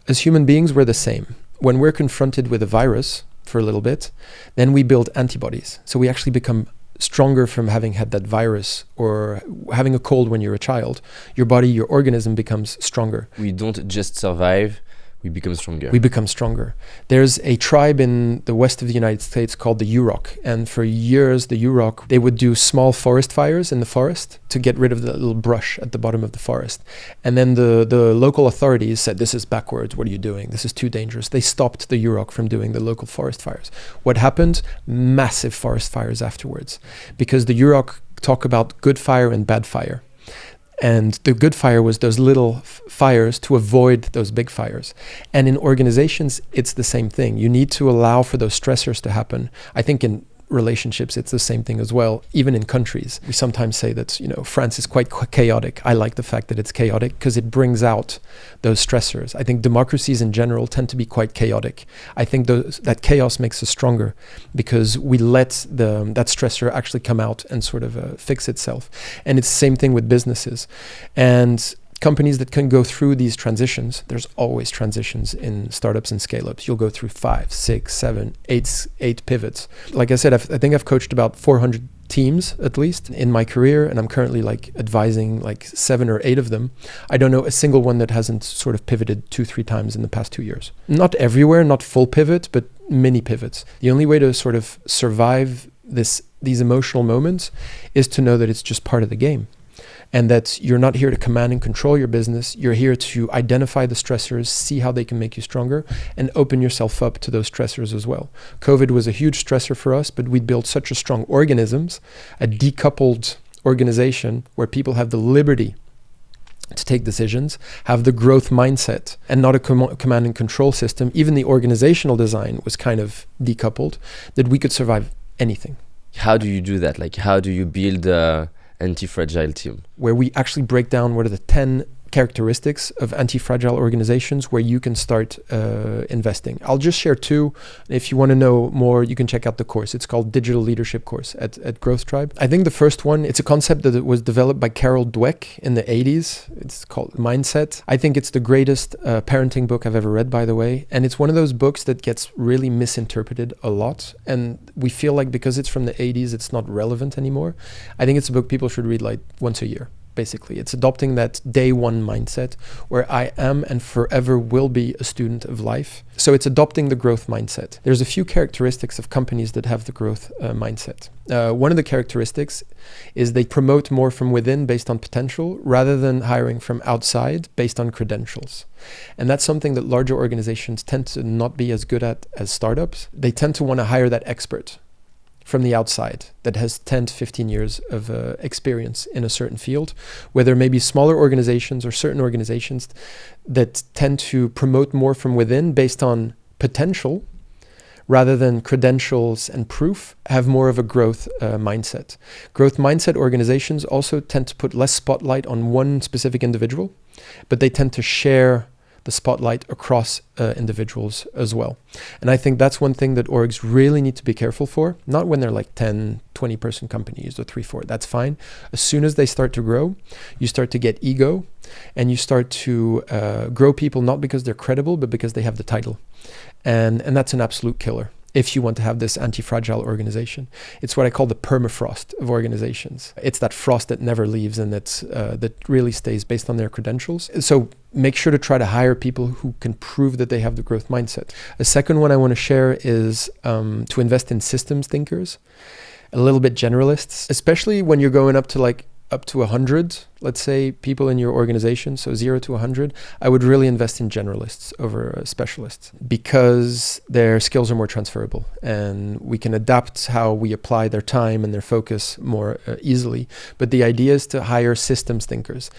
As human beings, we're the same. When we're confronted with a virus for a little bit, then we build antibodies. So we actually become stronger from having had that virus, or having a cold when you're a child. Your body, your organism becomes stronger. We don't just survive, we become stronger. We become stronger. There's a tribe in the west of the United States called the Yurok. And for years, the Yurok, they would do small forest fires in the forest to get rid of the little brush at the bottom of the forest. And then the local authorities said, this is backwards. What are you doing? This is too dangerous. They stopped the Yurok from doing the local forest fires. What happened? Massive forest fires afterwards. Because the Yurok talk about good fire and bad fire. And the good fire was those little fires to avoid those big fires. And in organizations, it's the same thing. You need to allow for those stressors to happen. I think in relationships, it's the same thing as well. Even in countries, we sometimes say that, France is quite chaotic. I like the fact that it's chaotic because it brings out those stressors. I think democracies in general tend to be quite chaotic. I think that chaos makes us stronger because we let that stressor actually come out and sort of fix itself. And it's the same thing with businesses. And companies that can go through these transitions, there's always transitions in startups and scale-ups. You'll go through 5, 6, 7, 8 pivots. Like I said, I think I've coached about 400 teams at least in my career, and I'm currently advising 7 or 8 of them. I don't know a single one that hasn't sort of pivoted 2-3 times in the past 2 years. Not everywhere, not full pivot, but mini pivots. The only way to sort of survive these emotional moments is to know that it's just part of the game. And that you're not here to command and control your business. You're here to identify the stressors, see how they can make you stronger, and open yourself up to those stressors as well. COVID was a huge stressor for us, but we built such a strong organisms, a decoupled organization where people have the liberty to take decisions, have the growth mindset, and not a command and control system. Even the organizational design was kind of decoupled, that we could survive anything. How do you do that? How do you build anti-fragile team? Where we actually break down what are the 10 characteristics of anti-fragile organizations where you can start investing. I'll just share 2. If you want to know more, you can check out the course. It's called Digital Leadership Course at Growth Tribe. I think the first one, it's a concept that was developed by Carol Dweck in the 80s. It's called Mindset. I think it's the greatest parenting book I've ever read, by the way. And it's one of those books that gets really misinterpreted a lot. And we feel like because it's from the 80s, it's not relevant anymore. I think it's a book people should read once a year. Basically, it's adopting that day one mindset where I am and forever will be a student of life. So it's adopting the growth mindset. There's a few characteristics of companies that have the growth mindset. One of the characteristics is they promote more from within based on potential rather than hiring from outside based on credentials. And that's something that larger organizations tend to not be as good at as startups. They tend to want to hire that expert from the outside that has 10 to 15 years of experience in a certain field, where there may be smaller organizations or certain organizations that tend to promote more from within based on potential rather than credentials and proof, have more of a growth mindset. Growth mindset organizations also tend to put less spotlight on one specific individual, but they tend to share the spotlight across individuals as well. And I think that's one thing that orgs really need to be careful for, not when they're 10, 20 person companies or 3, 4, that's fine. As soon as they start to grow, you start to get ego and you start to grow people not because they're credible, but because they have the title. And that's an absolute killer. if you want to have this anti-fragile organization. It's what I call the permafrost of organizations. It's that frost that never leaves and that really stays based on their credentials. So make sure to try to hire people who can prove that they have the growth mindset. A second one I want to share is to invest in systems thinkers, a little bit generalists, especially when you're going up to 100, let's say, people in your organization, so 0 to 100, I would really invest in generalists over specialists because their skills are more transferable and we can adapt how we apply their time and their focus more easily. But the idea is to hire systems thinkers,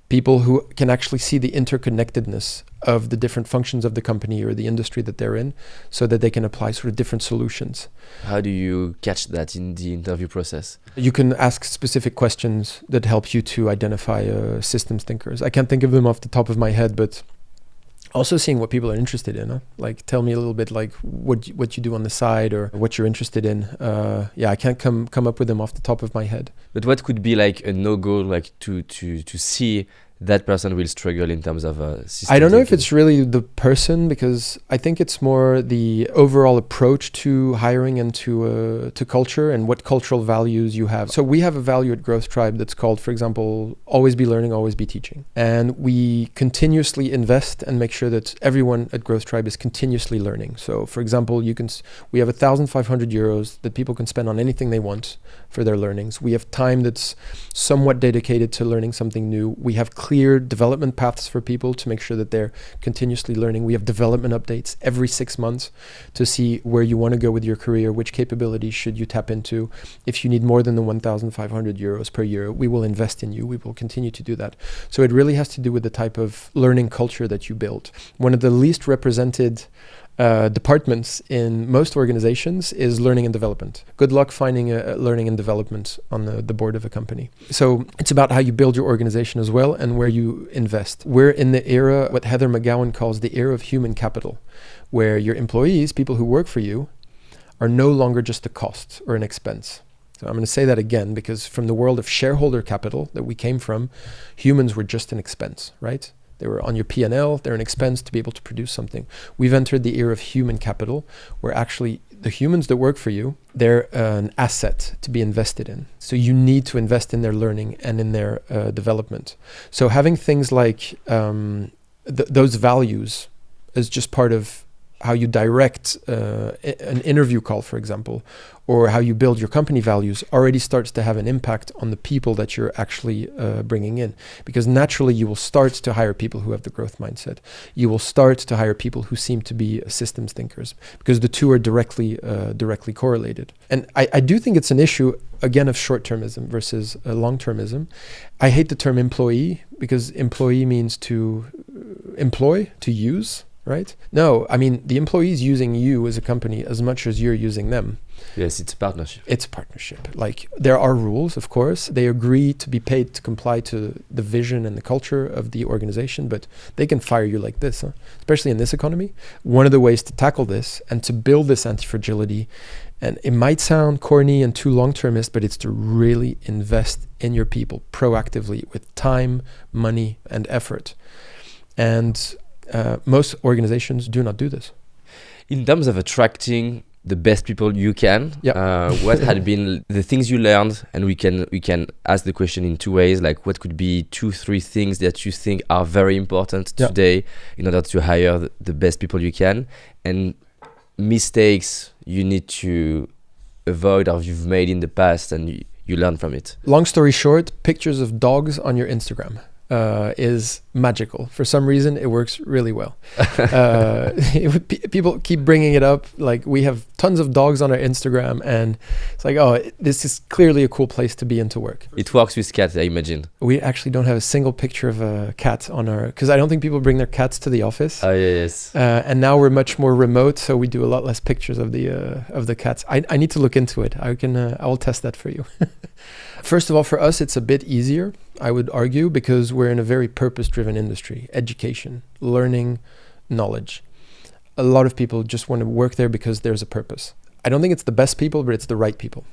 people who can actually see the interconnectedness of the different functions of the company or the industry that they're in so that they can apply sort of different solutions. How do you catch that in the interview process? You can ask specific questions that help you to identify systems thinkers. I can't think of them off the top of my head, but also seeing what people are interested in. Like, tell me a little bit like what you do on the side or what you're interested in. I can't come up with them off the top of my head. But what could be like a no-go, like to see that person will struggle in terms of system I don't know thinking? if it's really the person, because I think it's more the overall approach to hiring and to culture and what cultural values you have. So we have a value at Growth Tribe that's called, for example, always be learning, always be teaching. And we continuously invest and make sure that everyone at Growth Tribe is continuously learning. So for example, we have 1,500 euros that people can spend on anything they want for their learnings. We have time that's somewhat dedicated to learning something new. We have clear development paths for people to make sure that they're continuously learning. We have development updates every 6 months to see where you want to go with your career, which capabilities should you tap into. If you need more than the 1,500 euros per year, we will invest in you. We will continue to do that. So it really has to do with the type of learning culture that you build. One of the least represented departments in most organizations is learning and development. Good luck finding a learning and development on the board of a company. So it's about how you build your organization as well and where you invest. We're in the era, what Heather McGowan calls the era of human capital, where your employees, people who work for you, are no longer just a cost or an expense. So I'm going to say that again, because from the world of shareholder capital that we came from, humans were just an expense, right? They were on your P&L, they're an expense to be able to produce something. We've entered the era of human capital, where actually the humans that work for you, they're an asset to be invested in. So you need to invest in their learning and in their development. So having things like those values is just part of how you direct an interview call, for example, or how you build your company values already starts to have an impact on the people that you're actually bringing in. Because naturally you will start to hire people who have the growth mindset. You will start to hire people who seem to be systems thinkers, because the two are directly correlated. And I do think it's an issue, again, of short-termism versus long-termism. I hate the term employee, because employee means to employ, to use, right? No, I mean, the employee's using you as a company as much as you're using them. Yes, it's a partnership. It's a partnership. Like, there are rules, of course. They agree to be paid to comply to the vision and the culture of the organization, but they can fire you like this, especially in this economy. One of the ways to tackle this and to build this anti-fragility, and it might sound corny and too long-termist, but it's to really invest in your people proactively with time, money, and effort. And most organizations do not do this. In terms of attracting the best people you can, what had been the things you learned? And we can ask the question in two ways, like what could be 2-3 things that you think are very important today in order to hire the best people you can, and mistakes you need to avoid or you've made in the past and you learn from it. Long story short, pictures of dogs on your Instagram is magical. For some reason, it works really well. People keep bringing it up. Like, we have tons of dogs on our Instagram, and it's like, oh, this is clearly a cool place to be and to work. It works with cats, I imagine. We actually don't have a single picture of a cat on our, because I don't think people bring their cats to the office. Oh, yes. And now we're much more remote, so we do a lot less pictures of the cats. I need to look into it. I will test that for you. First of all, for us, it's a bit easier, I would argue, because we're in a very purpose-driven industry. Education, learning, knowledge. A lot of people just want to work there because there's a purpose. I don't think it's the best people, but it's the right people.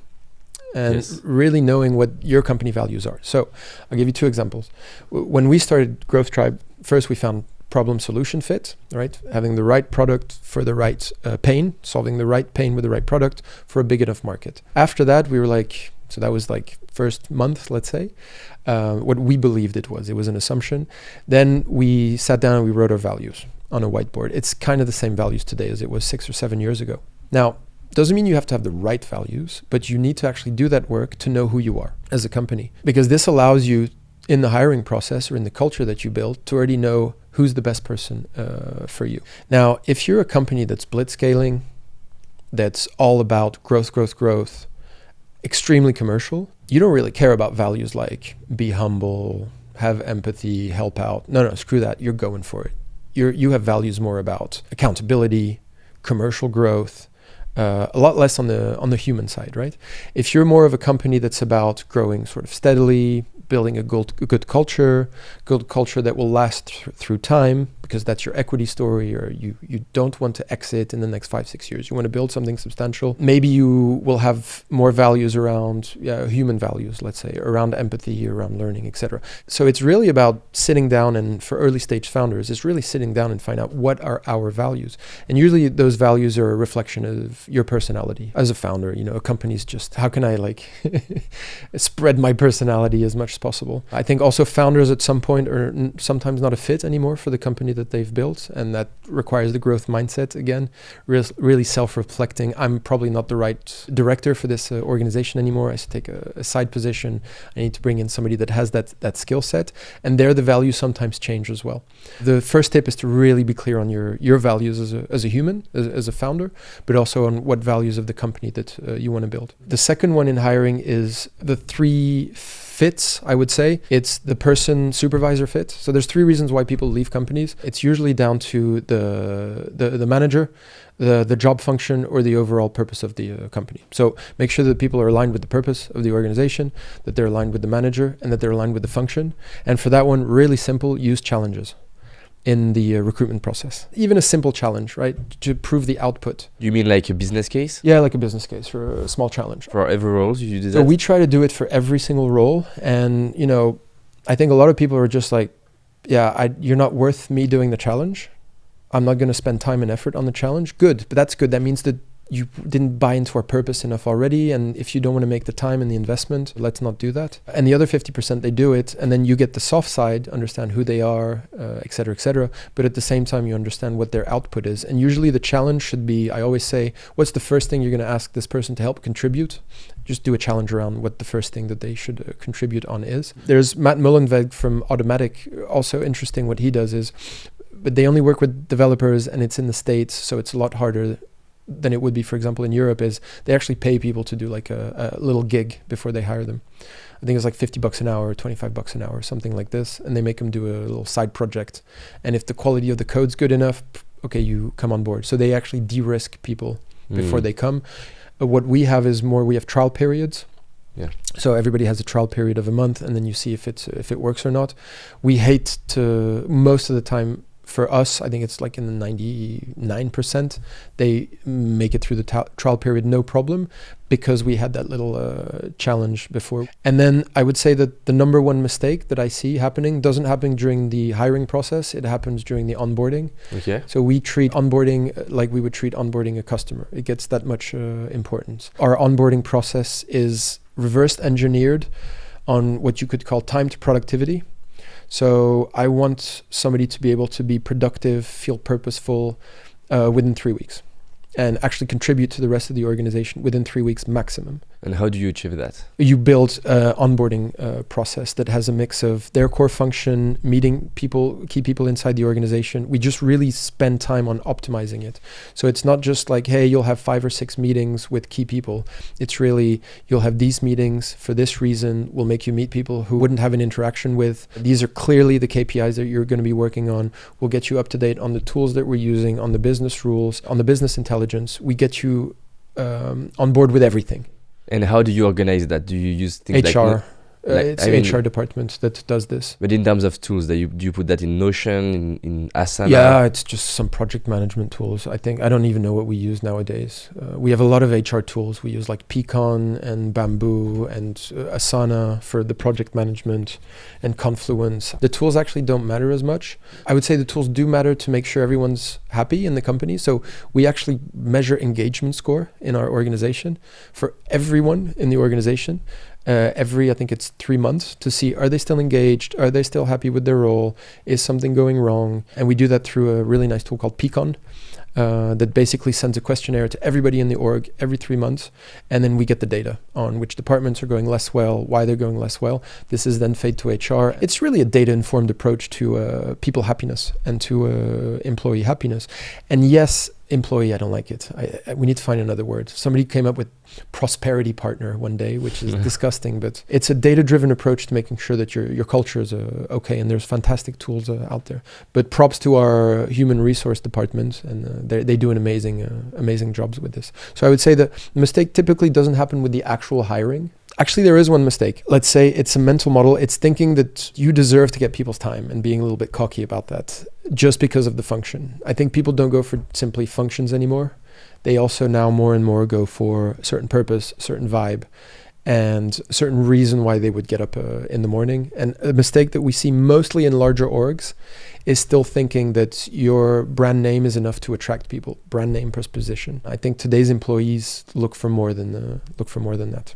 And really knowing what your company values are. So I'll give you 2 examples. When we started Growth Tribe, first we found problem solution fit, right? Having the right product for the right pain, solving the right pain with the right product for a big enough market. After that, we were like, so that was like first month, let's say, what we believed it was an assumption. Then we sat down and we wrote our values on a whiteboard. It's kind of the same values today as it was 6 or 7 years ago. Now, doesn't mean you have to have the right values, but you need to actually do that work to know who you are as a company, because this allows you in the hiring process or in the culture that you build to already know who's the best person for you. Now, if you're a company that's blitzscaling, that's all about growth, extremely commercial, you don't really care about values like be humble, have empathy, help out. No, screw that. You're going for it. You have values more about accountability, commercial growth, a lot less on the human side, right? If you're more of a company that's about growing sort of steadily, building a good culture that will last through time, because that's your equity story, or you don't want to exit in the next 5-6 years. You want to build something substantial. Maybe you will have more values around human values, let's say, around empathy, around learning, etc. So it's really about sitting down, and for early stage founders, it's really sitting down and find out what are our values. And usually those values are a reflection of your personality as a founder. A company's just, how can I spread my personality as much as possible? I think also founders at some point are sometimes not a fit anymore for the company that they've built, and that requires the growth mindset again, really self-reflecting. I'm probably not the right director for this organization anymore. I should take a side position. I need to bring in somebody that has that skill set, and there the values sometimes change as well. The first tip is to really be clear on your values as a human, as a founder, but also on what values of the company that you want to build. The second one in hiring is the 3 fits, I would say. It's the person supervisor fit. So there's 3 reasons why people leave companies. It's usually down to the manager, the job function, or the overall purpose of the company. So make sure that people are aligned with the purpose of the organization, that they're aligned with the manager, and that they're aligned with the function. And for that one, really simple, use challenges in the recruitment process. Even a simple challenge, right? To prove the output. You mean like a business case? Yeah, like a business case for a small challenge. For every role you do that? So we try to do it for every single role. And, I think a lot of people are just like, you're not worth me doing the challenge. I'm not going to spend time and effort on the challenge. Good, but that's good. That means that you didn't buy into our purpose enough already. And if you don't want to make the time and the investment, let's not do that. And the other 50%, they do it. And then you get the soft side, understand who they are, et cetera, et cetera. But at the same time, you understand what their output is. And usually the challenge should be, I always say, what's the first thing you're going to ask this person to help contribute? Just do a challenge around what the first thing that they should contribute on is. There's Matt Mullenweg from Automatic. Also interesting what he does is, but they only work with developers and it's in the States. So it's a lot harder than it would be, for example, in Europe. Is they actually pay people to do like a little gig before they hire them. I think it's like $50 an hour, $25 an hour, something like this. And they make them do a little side project. And if the quality of the code's good enough, okay, you come on board. So they actually de-risk people before they come. What we have is we have trial periods. Yeah. So everybody has a trial period of a month, and then you see if it works or not. We hate to, most of the time, for us, I think it's like in the 99%, they make it through the trial period no problem, because we had that little challenge before. And then I would say that the number one mistake that I see happening doesn't happen during the hiring process. It happens during the onboarding. Okay. So we treat onboarding like we would treat onboarding a customer. It gets that much importance. Our onboarding process is reverse engineered on what you could call time to productivity. So I want somebody to be able to be productive, feel purposeful within 3 weeks, and actually contribute to the rest of the organization within 3 weeks maximum. And how do you achieve that? You build an onboarding process that has a mix of their core function, meeting people, key people inside the organization. We just really spend time on optimizing it. So it's not just like, hey, you'll have 5 or 6 meetings with key people. It's really, you'll have these meetings for this reason. We'll make you meet people who wouldn't have an interaction with. These are clearly the KPIs that you're going to be working on. We'll get you up to date on the tools that we're using, on the business rules, on the business intelligence. We get you on board with everything. And how do you organize that? Do you use things HR, like It's I mean, HR department that does this. But in terms of tools, do you put that in Notion, in Asana? Yeah, it's just some project management tools. I think I don't even know what we use nowadays. We have a lot of HR tools. We use like Peakon and Bamboo and Asana for the project management and Confluence. The tools actually don't matter as much. I would say the tools do matter to make sure everyone's happy in the company. So we actually measure engagement score in our organization for everyone in the organization. I think it's 3 months to see, are they still engaged? Are they still happy with their role? Is something going wrong? And we do that through a really nice tool called Peakon that basically sends a questionnaire to everybody in the org every 3 months. And then we get the data on which departments are going less well, why they're going less well. This is then fed to HR. It's really a data-informed approach to people happiness and to employee happiness. And yes, employee, I don't like it. We need to find another word. Somebody came up with prosperity partner one day, which is disgusting, but it's a data-driven approach to making sure that your culture is okay, and there's fantastic tools out there. But props to our human resource department, and they do an amazing jobs with this. So I would say the mistake typically doesn't happen with the actual hiring. Actually, there is one mistake. Let's say it's a mental model. It's thinking that you deserve to get people's time and being a little bit cocky about that just because of the function. I think people don't go for simply functions anymore. They also now more and more go for a certain purpose, certain vibe, and a certain reason why they would get up in the morning. And a mistake that we see mostly in larger orgs is still thinking that your brand name is enough to attract people. Brand name plus position. I think today's employees look for more than that.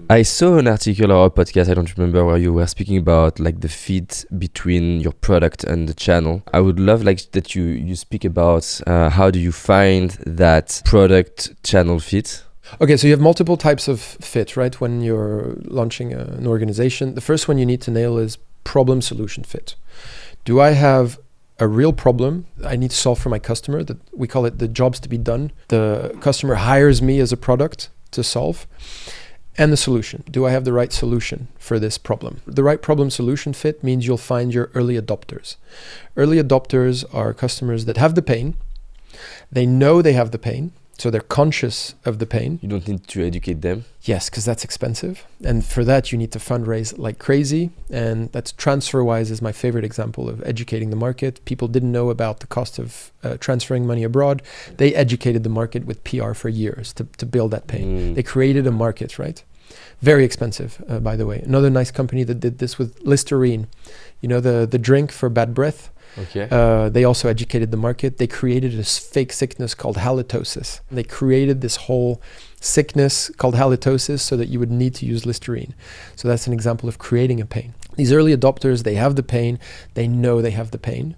I saw an article or a podcast, I don't remember, where you were speaking about like the fit between your product and the channel. I would love like that you speak about how do you find that product channel fit? Okay, so you have multiple types of fit, right? When you're launching an organization, the first one you need to nail is problem solution fit. Do I have a real problem I need to solve for my customer? That we call it the jobs to be done. The customer hires me as a product to solve. And the solution. Do I have the right solution for this problem? The right problem solution fit means you'll find your early adopters. Early adopters are customers that have the pain. They know they have the pain, so they're conscious of the pain. You don't need to educate them? Yes, because that's expensive. And for that, you need to fundraise like crazy. And that's TransferWise is my favorite example of educating the market. People didn't know about the cost of transferring money abroad. They educated the market with PR for years to build that pain. They created a market, right? Very expensive, by the way. Another nice company that did this with Listerine, you know, the drink for bad breath. Okay. They also educated the market. They created this fake sickness called halitosis. They created this whole sickness called halitosis so that you would need to use Listerine. So that's an example of creating a pain. These early adopters, they have the pain. They know they have the pain.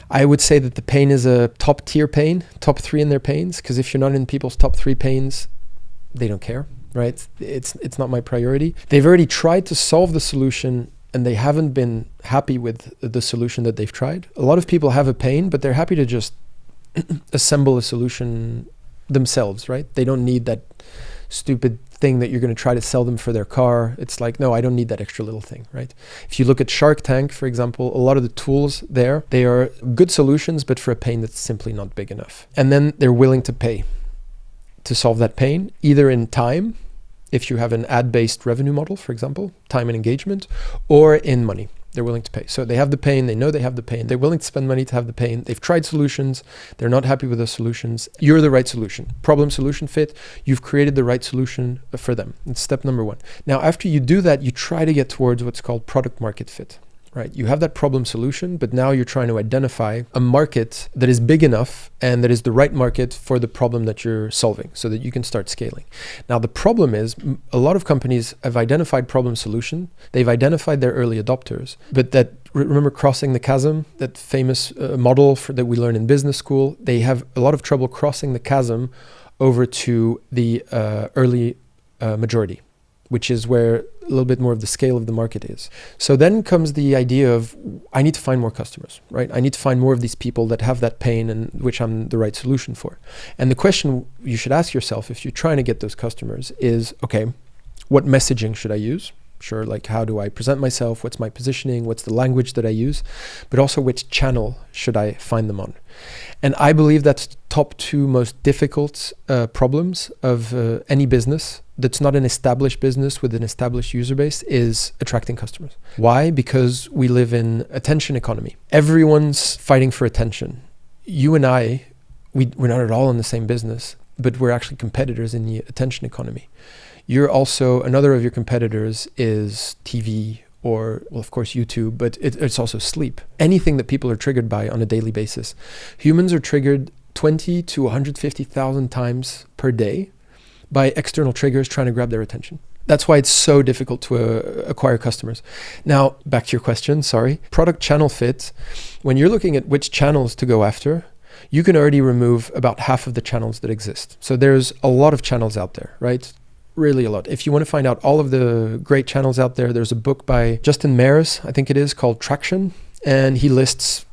I would say that the pain is a top tier pain, top 3 in their pains, because if you're not in people's top 3 pains, they don't care. Right? It's not my priority. They've already tried to solve the solution and they haven't been happy with the solution that they've tried. A lot of people have a pain, but they're happy to just assemble a solution themselves, right? They don't need that stupid thing that you're going to try to sell them for their car. It's like, no, I don't need that extra little thing, right? If you look at Shark Tank, for example, a lot of the tools there, they are good solutions, but for a pain that's simply not big enough. And then they're willing to pay to solve that pain, either in time, if you have an ad-based revenue model, for example, time and engagement, or in money. They're willing to pay. So they have the pain, they know they have the pain, they're willing to spend money to have the pain, they've tried solutions, they're not happy with those solutions. You're the right solution. Problem solution fit, you've created the right solution for them. It's step number 1. Now, after you do that, you try to get towards what's called product market fit. Right, you have that problem solution, but now you're trying to identify a market that is big enough and that is the right market for the problem that you're solving so that you can start scaling. Now, the problem is a lot of companies have identified problem solution. They've identified their early adopters, but remember crossing the chasm, that famous model that we learn in business school, they have a lot of trouble crossing the chasm over to the early majority, which is where a little bit more of the scale of the market is. So then comes the idea of, I need to find more customers, right? I need to find more of these people that have that pain and which I'm the right solution for. And the question you should ask yourself if you're trying to get those customers is, okay, what messaging should I use? Sure, like how do I present myself? What's my positioning? What's the language that I use? But also which channel should I find them on? And I believe that's the top two most difficult problems of any business that's not an established business with an established user base is attracting customers. Why? Because we live in attention economy. Everyone's fighting for attention. You and I, we're not at all in the same business, but we're actually competitors in the attention economy. You're also, another of your competitors is TV or, well, of course, YouTube, but it's also sleep. Anything that people are triggered by on a daily basis. Humans are triggered 20 to 150,000 times per day by external triggers trying to grab their attention. That's why it's so difficult to acquire customers. Now, back to your question, sorry. Product channel fit, when you're looking at which channels to go after, you can already remove about half of the channels that exist. So there's a lot of channels out there, right? Really a lot. If you want to find out all of the great channels out there, there's a book by Justin Mares, I think it is, called Traction. And he lists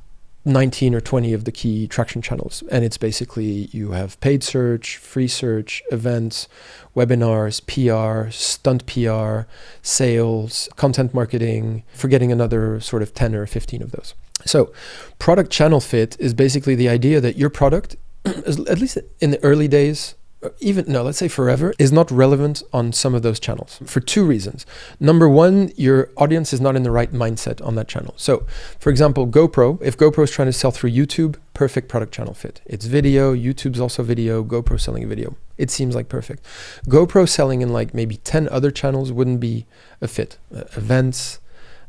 19 or 20 of the key traction channels. And it's basically, you have paid search, free search, events, webinars, PR, stunt PR, sales, content marketing, forgetting another sort of 10 or 15 of those. So product channel fit is basically the idea that your product, at least in the early days, let's say forever, is not relevant on some of those channels for two reasons. Number one, your audience is not in the right mindset on that channel. So for example, GoPro, if GoPro is trying to sell through YouTube, perfect product channel fit. It's video, YouTube's also video, GoPro selling a video. It seems like perfect. GoPro selling in like maybe 10 other channels wouldn't be a fit. Events,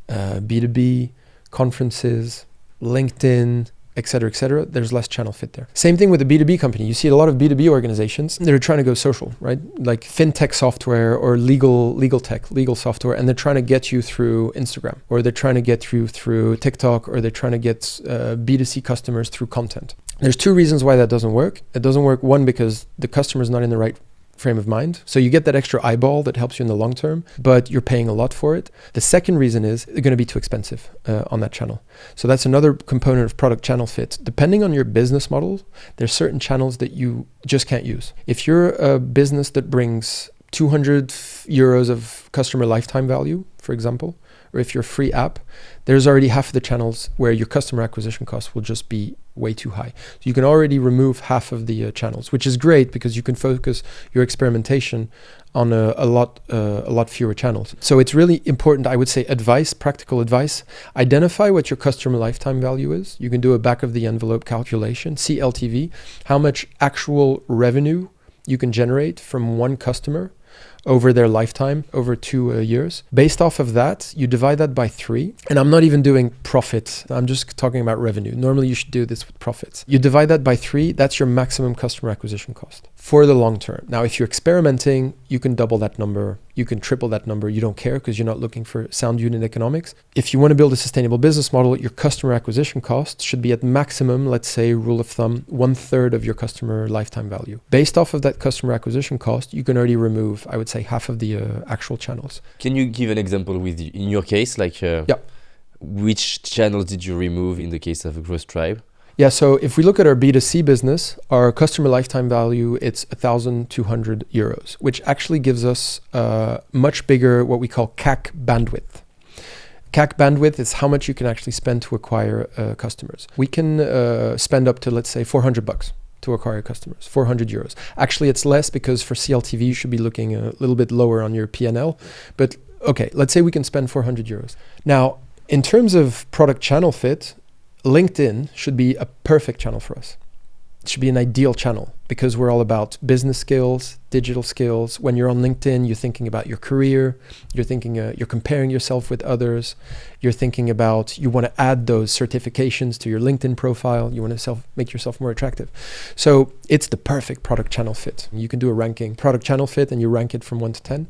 B2B, conferences, LinkedIn, etc. There's less channel fit there. Same thing with a B2B company. You see a lot of B2B organizations that are trying to go social, right? Like fintech software or legal tech, legal software, and they're trying to get you through Instagram, or they're trying to get you through TikTok, or they're trying to get B2C customers through content. There's two reasons why that doesn't work. It doesn't work, one, because the customer's not in the right frame of mind. So you get that extra eyeball that helps you in the long term, but you're paying a lot for it. The second reason is it's going to be too expensive on that channel. So that's another component of product channel fit. Depending on your business model, there's certain channels that you just can't use. If you're a business that brings 200 euros of customer lifetime value, for example, or if you're a free app, there's already half of the channels where your customer acquisition costs will just be way too high. So you can already remove half of the channels, which is great because you can focus your experimentation on a lot fewer channels. So it's really important, I would say, practical advice. Identify what your customer lifetime value is. You can do a back of the envelope calculation, CLTV, how much actual revenue you can generate from one customer over their lifetime, over 2 years. Based off of that, you divide that by 3. And I'm not even doing profit. I'm just talking about revenue. Normally, you should do this with profits. You divide that by 3. That's your maximum customer acquisition cost for the long term. Now, if you're experimenting, you can double that number. You can triple that number. You don't care because you're not looking for sound unit economics. If you want to build a sustainable business model, your customer acquisition cost should be at maximum, let's say, rule of thumb, 1/3 of your customer lifetime value. Based off of that customer acquisition cost, you can already remove, I would say, half of the actual channels. Can you give an example in your case, which channels did you remove in the case of Growth Tribe? Yeah, so if we look at our B2C business, our customer lifetime value, it's 1,200 euros, which actually gives us much bigger, what we call CAC bandwidth. CAC bandwidth is how much you can actually spend to acquire customers. We can spend up to, let's say, $400 to acquire customers, 400 euros. Actually, it's less because for CLTV, you should be looking a little bit lower on your P&L. But okay, let's say we can spend 400 euros. Now, in terms of product channel fit, LinkedIn should be a perfect channel for us. It should be an ideal channel because we're all about business skills, digital skills. When you're on LinkedIn, you're thinking about your career. You're thinking, you're comparing yourself with others. You're thinking about, you want to add those certifications to your LinkedIn profile. You want to make yourself more attractive. So it's the perfect product channel fit. You can do a ranking, product channel fit, and you rank it from 1 to 10.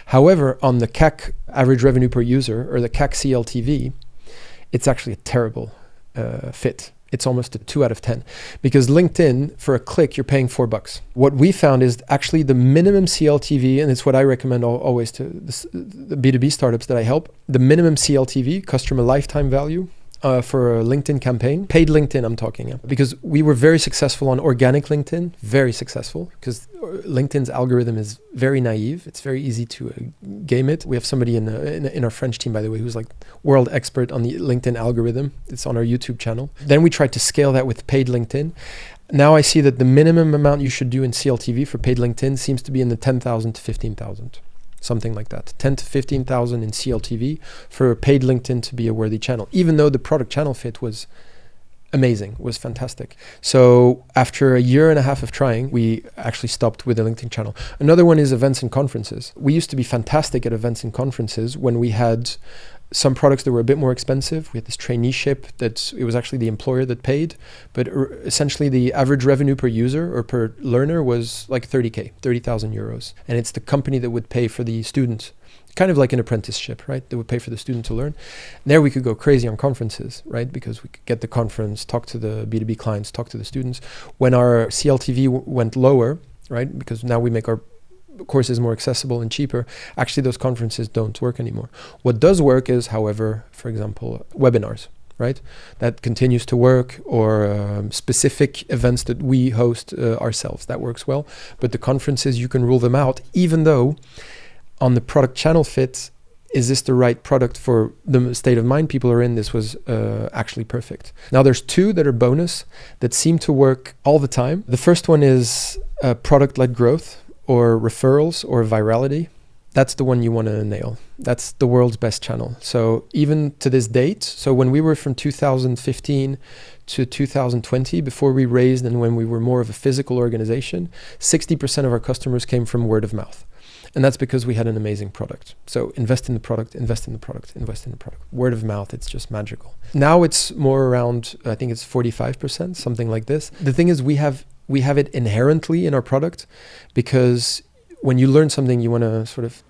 However, on the CAC, average revenue per user, or the CAC CLTV, it's actually a terrible fit. It's almost a 2 out of 10 because LinkedIn, for a click, you're paying $4. What we found is actually the minimum CLTV, and it's what I recommend always to the B2B startups that I help, the minimum CLTV, customer lifetime value for a LinkedIn campaign, paid LinkedIn I'm talking, because we were very successful on organic LinkedIn, very successful, because LinkedIn's algorithm is very naive. It's very easy to game it. We have somebody in our French team, by the way, who's like world expert on the LinkedIn algorithm. It's on our YouTube channel. Then we tried to scale that with paid LinkedIn. Now I see that the minimum amount you should do in CLTV for paid LinkedIn seems to be in the 10,000 to 15,000. Something like that, 10 to 15,000 in CLTV for paid LinkedIn to be a worthy channel, even though the product channel fit was amazing, was fantastic. So after a year and a half of trying, we actually stopped with the LinkedIn channel. Another one is events and conferences. We used to be fantastic at events and conferences when we had some products that were a bit more expensive. We had this traineeship that it was actually the employer that paid, but essentially the average revenue per user or per learner was like 30K, 30,000 euros. And it's the company that would pay for the student, kind of like an apprenticeship, right? They would pay for the student to learn. And there we could go crazy on conferences, right? Because we could get the conference, talk to the B2B clients, talk to the students. When our CLTV went lower, right? Because now we make our courses more accessible and cheaper, actually those conferences don't work anymore. What does work is, however, for example, webinars, right? That continues to work, or specific events that we host ourselves. That works well. But the conferences, you can rule them out, even though on the product channel fit, is this the right product for the state of mind people are in? This was actually perfect. Now there's two that are bonus that seem to work all the time. The first one is product-led growth, or referrals, or virality. That's the one you want to nail. That's the world's best channel. So even to this date, so when we were from 2015 to 2020, before we raised and when we were more of a physical organization, 60% of our customers came from word of mouth. And that's because we had an amazing product. So invest in the product, invest in the product, invest in the product. Word of mouth, it's just magical. Now it's more around, I think it's 45%, something like this. The thing is, we have it inherently in our product, because when you learn something, you want to sort of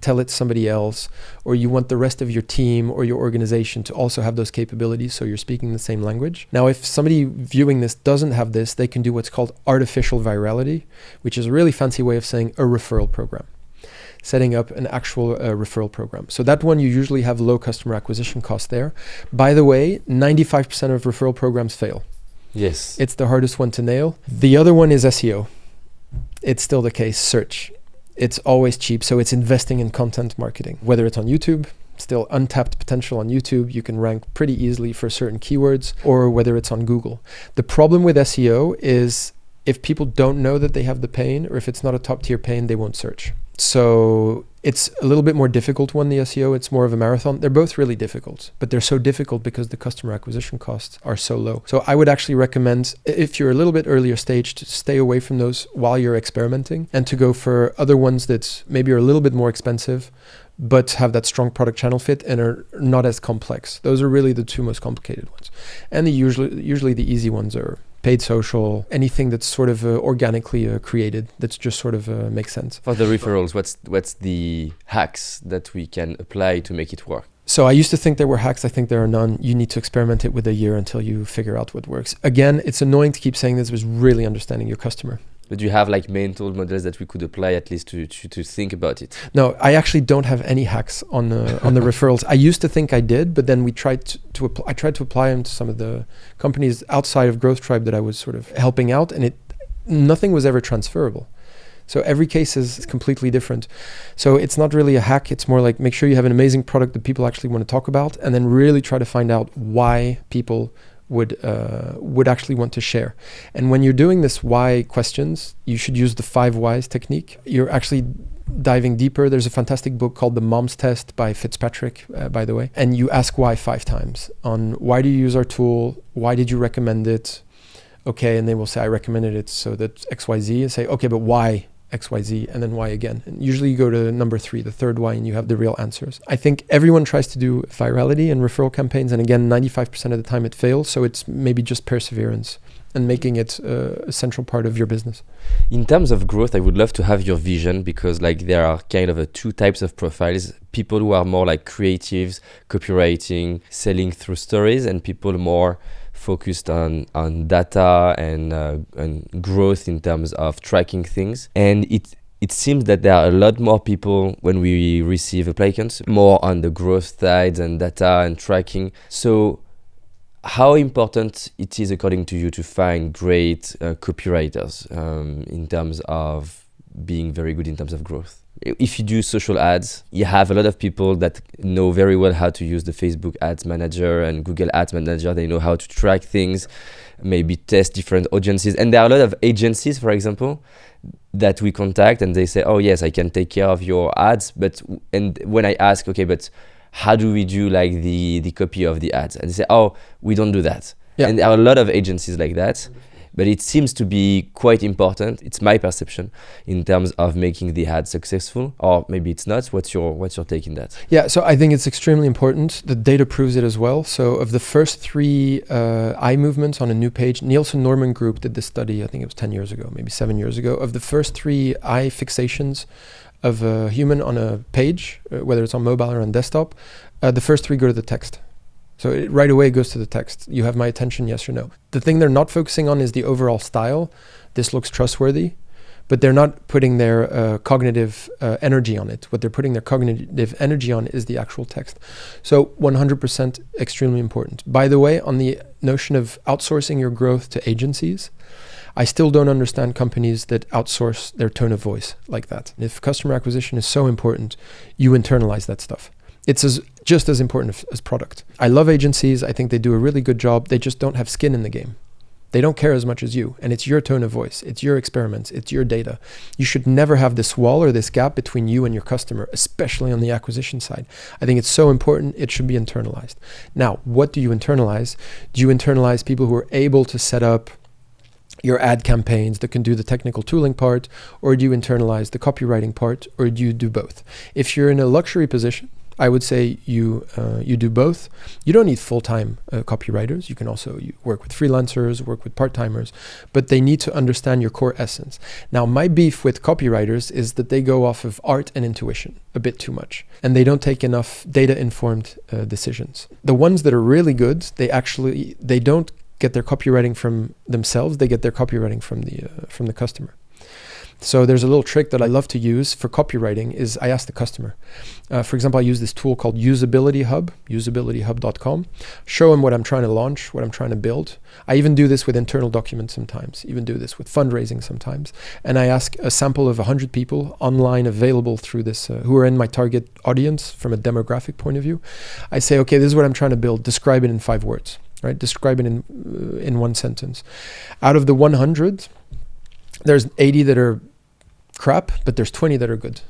tell it to somebody else, or you want the rest of your team or your organization to also have those capabilities, so you're speaking the same language. Now, if somebody viewing this doesn't have this, they can do what's called artificial virality, which is a really fancy way of saying a referral program. Setting up an actual referral program. So that one, you usually have low customer acquisition cost there. By the way, 95% of referral programs fail. Yes. It's the hardest one to nail. The other one is SEO. It's still the case. Search. It's always cheap. So it's investing in content marketing, whether it's on YouTube, still untapped potential on YouTube. You can rank pretty easily for certain keywords, or whether it's on Google. The problem with SEO is if people don't know that they have the pain, or if it's not a top tier pain, they won't search. So it's a little bit more difficult one, the SEO. It's more of a marathon. They're both really difficult, but they're so difficult because the customer acquisition costs are so low. So I would actually recommend, if you're a little bit earlier stage, to stay away from those while you're experimenting, and to go for other ones that maybe are a little bit more expensive, but have that strong product channel fit and are not as complex. Those are really the two most complicated ones. And usually the easy ones are paid social, anything that's sort of organically created, that's just sort of makes sense. For the referrals, what's the hacks that we can apply to make it work? So I used to think there were hacks. I think there are none. You need to experiment it with a year until you figure out what works. Again, it's annoying to keep saying this, was really understanding your customer. But do you have like mental models that we could apply at least to think about it? No, I actually don't have any hacks on the referrals. I used to think I did, but then we tried I tried to apply them to some of the companies outside of Growth Tribe that I was sort of helping out, and nothing was ever transferable. So every case is completely different. So it's not really a hack. It's more like make sure you have an amazing product that people actually want to talk about, and then really try to find out why people would actually want to share. And when you're doing this why questions, you should use the 5 whys technique. You're actually diving deeper. There's a fantastic book called The Mom's Test by Fitzpatrick, by the way. And you ask why 5 times on why do you use our tool? Why did you recommend it? Okay, and they will say, I recommended it so that XYZ, and say, okay, but why XYZ, and then why again? And usually you go to number 3, the third why, and you have the real answers. I think everyone tries to do virality and referral campaigns, and again, 95% of the time it fails, so it's maybe just perseverance and making it a central part of your business. In terms of growth, I would love to have your vision, because like there are kind of 2 types of profiles: people who are more like creatives, copywriting, selling through stories, and people more focused on data and growth in terms of tracking things. And it seems that there are a lot more people, when we receive applicants, more on the growth side and data and tracking. So How important it is, according to you, to find great copywriters in terms of being very good in terms of growth? If you do social ads, you have a lot of people that know very well how to use the Facebook Ads Manager and Google Ads Manager. They know how to track things, maybe test different audiences. And there are a lot of agencies, for example, that we contact and they say, oh yes, I can take care of your ads. And when I ask, okay, but how do we do like the copy of the ads? And they say, oh, we don't do that. Yeah. And there are a lot of agencies like that. But it seems to be quite important. It's my perception in terms of making the ad successful, or maybe it's not. What's your take in that? Yeah, so I think it's extremely important. The data proves it as well. So of the first 3 eye movements on a new page, Nielsen Norman Group did this study, I think it was 10 years ago, maybe 7 years ago. Of the first 3 eye fixations of a human on a page, whether it's on mobile or on desktop, the first 3 go to the text. So it right away goes to the text. You have my attention, yes or no. The thing they're not focusing on is the overall style. This looks trustworthy, but they're not putting their cognitive energy on it. What they're putting their cognitive energy on is the actual text. So 100% extremely important. By the way, on the notion of outsourcing your growth to agencies, I still don't understand companies that outsource their tone of voice like that. If customer acquisition is so important, you internalize that stuff. It's just as important as product. I love agencies. I think they do a really good job. They just don't have skin in the game. They don't care as much as you. And it's your tone of voice. It's your experiments. It's your data. You should never have this wall or this gap between you and your customer, especially on the acquisition side. I think it's so important. It should be internalized. Now, what do you internalize? Do you internalize people who are able to set up your ad campaigns that can do the technical tooling part, or do you internalize the copywriting part, or do you do both? If you're in a luxury position, I would say you do both. You don't need full-time copywriters. You can also work with freelancers, work with part-timers, but they need to understand your core essence. Now, my beef with copywriters is that they go off of art and intuition a bit too much, and they don't take enough data-informed decisions. The ones that are really good, they don't get their copywriting from themselves. They get their copywriting from the customer. So there's a little trick that I love to use for copywriting is I ask the customer. For example, I use this tool called Usability Hub, usabilityhub.com. Show them what I'm trying to launch, what I'm trying to build. I even do this with internal documents sometimes, even do this with fundraising sometimes. And I ask a sample of 100 people online available through this, who are in my target audience from a demographic point of view. I say, okay, this is what I'm trying to build. Describe it in 5 words, right? Describe it in 1 sentence. Out of the 100, there's 80 that are crap, but there's 20 that are good.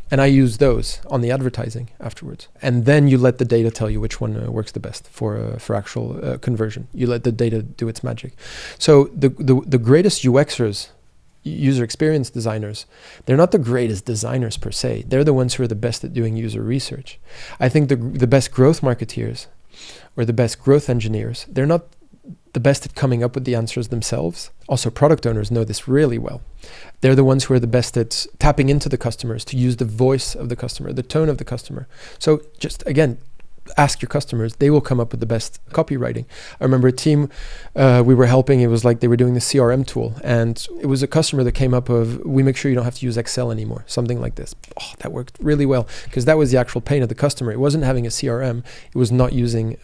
And I use those on the advertising afterwards. And then you let the data tell you which one works the best for actual conversion. You let the data do its magic. So the greatest UXers, user experience designers, they're not the greatest designers per se. They're the ones who are the best at doing user research. I think the best growth marketeers or the best growth engineers, they're not the best at coming up with the answers themselves. Also, product owners know this really well. They're the ones who are the best at tapping into the customers to use the voice of the customer, the tone of the customer. So just, again, ask your customers. They will come up with the best copywriting. I remember a team we were helping. It was like they were doing the CRM tool. And it was a customer that came up of, we make sure you don't have to use Excel anymore. Something like this. Oh, that worked really well. Because that was the actual pain of the customer. It wasn't having a CRM. It was not using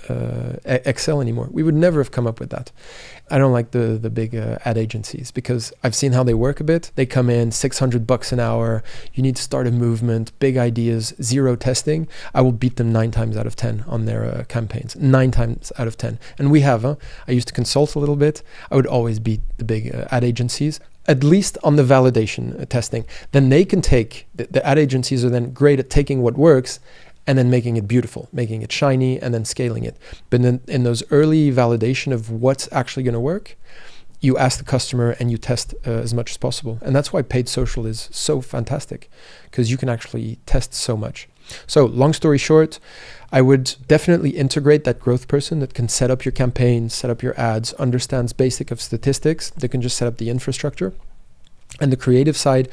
Excel anymore. We would never have come up with that. I don't like the big ad agencies because I've seen how they work a bit. They come in $600 an hour. You need to start a movement, big ideas, 0 testing. I will beat them 9 times out of 10 on their campaigns, 9 times out of 10. And we have, I used to consult a little bit. I would always beat the big ad agencies, at least on the validation testing. Then they can take, the ad agencies are then great at taking what works and then making it beautiful, making it shiny, and then scaling it. But then in those early validation of what's actually going to work, you ask the customer and you test as much as possible. And that's why paid social is so fantastic, because you can actually test so much. So long story short, I would definitely integrate that growth person that can set up your campaigns, set up your ads, understands basic of statistics, that can just set up the infrastructure. And the creative side,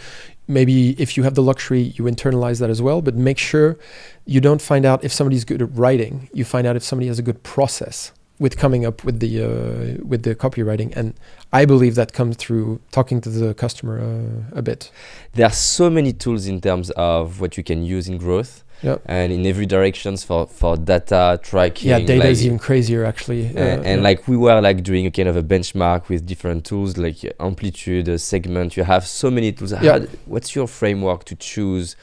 maybe if you have the luxury, you internalize that as well, but make sure you don't find out if somebody's good at writing. You find out if somebody has a good process with coming up with the copywriting. And I believe that comes through talking to the customer a bit. There are so many tools in terms of what you can use in growth. Yep. and in every directions for data tracking. Yeah, data like, is even crazier actually. and like we were like doing a kind of a benchmark with different tools like Amplitude, Segment. You have so many tools. Yeah. What's your framework to choose?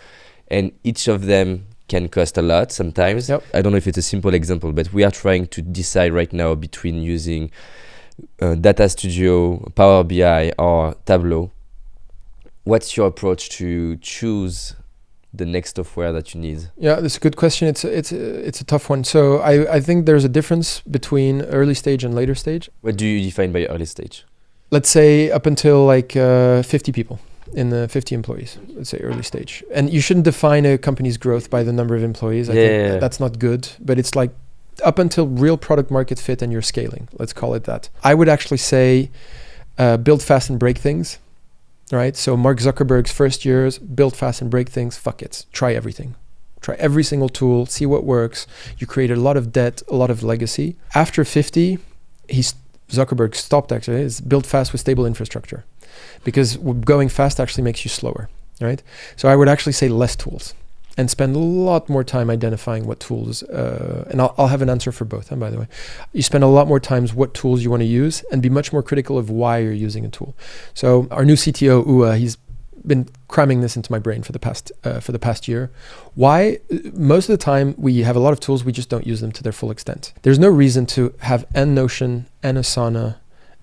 And each of them can cost a lot sometimes. Yep. I don't know if it's a simple example, but we are trying to decide right now between using Data Studio, Power BI, or Tableau. What's your approach to choose the next software that you need? Yeah, that's a good question. It's a tough one. So I think there's a difference between early stage and later stage. What do you define by early stage? Let's say up until like 50 people in the 50 employees, let's say early stage. And you shouldn't define a company's growth by the number of employees. I think that's not good, but it's like up until real product market fit and you're scaling, let's call it that. I would actually say build fast and break things, right? So Mark Zuckerberg's first years, build fast and break things, fuck it, try everything. Try every single tool, see what works. You created a lot of debt, a lot of legacy. After 50, Zuckerberg stopped actually, is build fast with stable infrastructure, because going fast actually makes you slower, right? So I would actually say less tools and spend a lot more time identifying what tools, and I'll have an answer for both, by the way. You spend a lot more times what tools you want to use and be much more critical of why you're using a tool. So our new CTO, Ua, he's been cramming this into my brain for the past year. Why? Most of the time we have a lot of tools, we just don't use them to their full extent. There's no reason to have Notion and Asana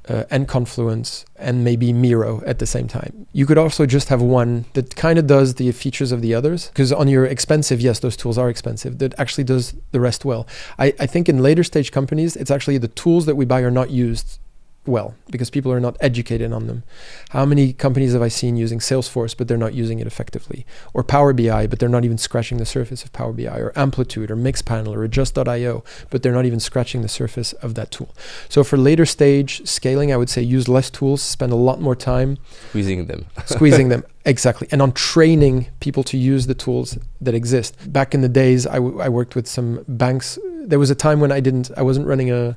and Confluence and maybe Miro at the same time. You could also just have one that kind of does the features of the others, because on your expensive, yes, those tools are expensive, that actually does the rest well. I think in later stage companies, it's actually the tools that we buy are not used well because people are not educated on them. How many companies have I seen using Salesforce but they're not using it effectively, or Power BI but they're not even scratching the surface of Power BI, or Amplitude or Mixpanel or Adjust.io but they're not even scratching the surface of that tool. So for later stage scaling, I would say use less tools, spend a lot more time squeezing them exactly, and on training people to use the tools that exist. Back in the days I worked with some banks. There was a time when I wasn't running a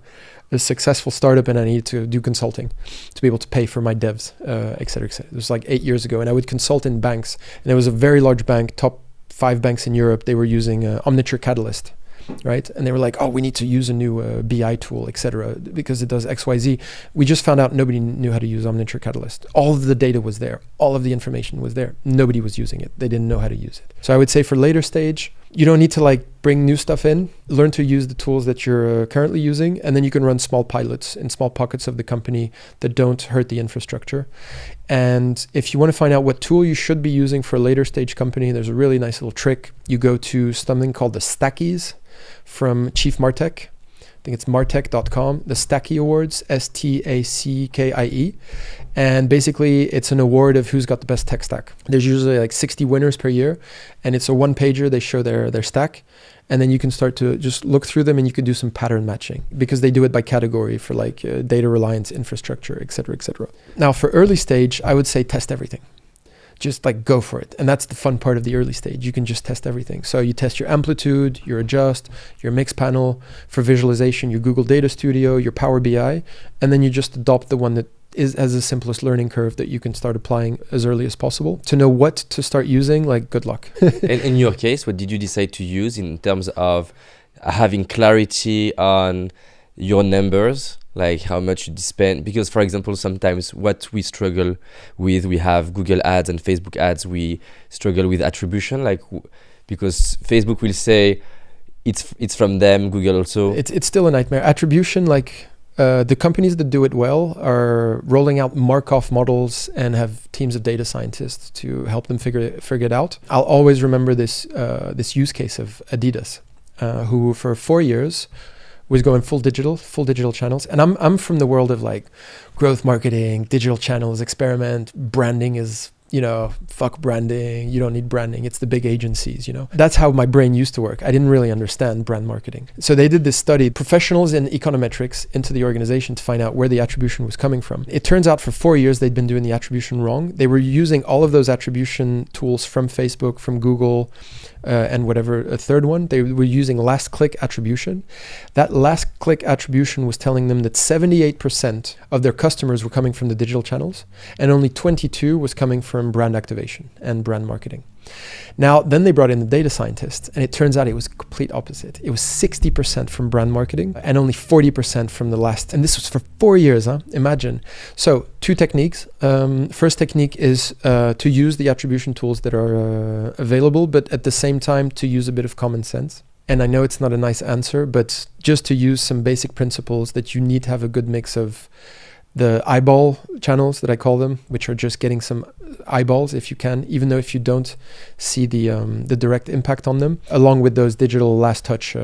successful startup and I needed to do consulting to be able to pay for my devs, et cetera, et cetera. It was like 8 years ago, and I would consult in banks, and there was a very large bank, top 5 banks in Europe. They were using Omniture Catalyst, right? And they were like, oh, we need to use a new BI tool, et cetera, because it does XYZ. We just found out nobody knew how to use Omniture Catalyst. All of the data was there. All of the information was there. Nobody was using it. They didn't know how to use it. So I would say for later stage, you don't need to like bring new stuff in. Learn to use the tools that you're currently using, and then you can run small pilots in small pockets of the company that don't hurt the infrastructure. And if you want to find out what tool you should be using for a later stage company, there's a really nice little trick. You go to something called the Stackies from Chief Martech. I think it's martech.com, the Stacky Awards, STACKIE. And basically it's an award of who's got the best tech stack. There's usually like 60 winners per year, and it's a one pager. They show their stack, and then you can start to just look through them and you can do some pattern matching, because they do it by category for like data reliance, infrastructure, et cetera, et cetera. Now for early stage, I would say test everything. Just like go for it. And that's the fun part of the early stage. You can just test everything. So you test your Amplitude, your Adjust, your Mixpanel. For visualization, your Google Data Studio, your Power BI, and then you just adopt the one that has the simplest learning curve that you can start applying as early as possible. To know what to start using, like good luck. And in your case, what did you decide to use in terms of having clarity on your numbers, like how much you spend? Because for example, sometimes what we struggle with, we have Google ads and Facebook ads, we struggle with attribution, like because Facebook will say it's from them, Google also. It's still a nightmare. Attribution, like the companies that do it well are rolling out Markov models and have teams of data scientists to help them figure it out. I'll always remember this use case of Adidas, who for 4 years was going full digital channels. And I'm from the world of like growth marketing, digital channels, experiment. Branding is, fuck branding. You don't need branding. It's the big agencies, That's how my brain used to work. I didn't really understand brand marketing. So they did this study, professionals in econometrics, into the organization to find out where the attribution was coming from. It turns out for 4 years, they'd been doing the attribution wrong. They were using all of those attribution tools from Facebook, from Google, and whatever, a third one. They were using last click attribution. That last click attribution was telling them that 78% of their customers were coming from the digital channels, and only 22 was coming from brand activation and brand marketing. Now, then they brought in the data scientists, and it turns out it was complete opposite. It was 60% from brand marketing and only 40% from the last. And this was for 4 years, imagine. So 2 techniques. First technique is to use the attribution tools that are available, but at the same time to use a bit of common sense. And I know it's not a nice answer, but just to use some basic principles that you need to have a good mix of the eyeball channels that I call them, which are just getting some eyeballs if you can, even though if you don't see the direct impact on them, along with those digital last touch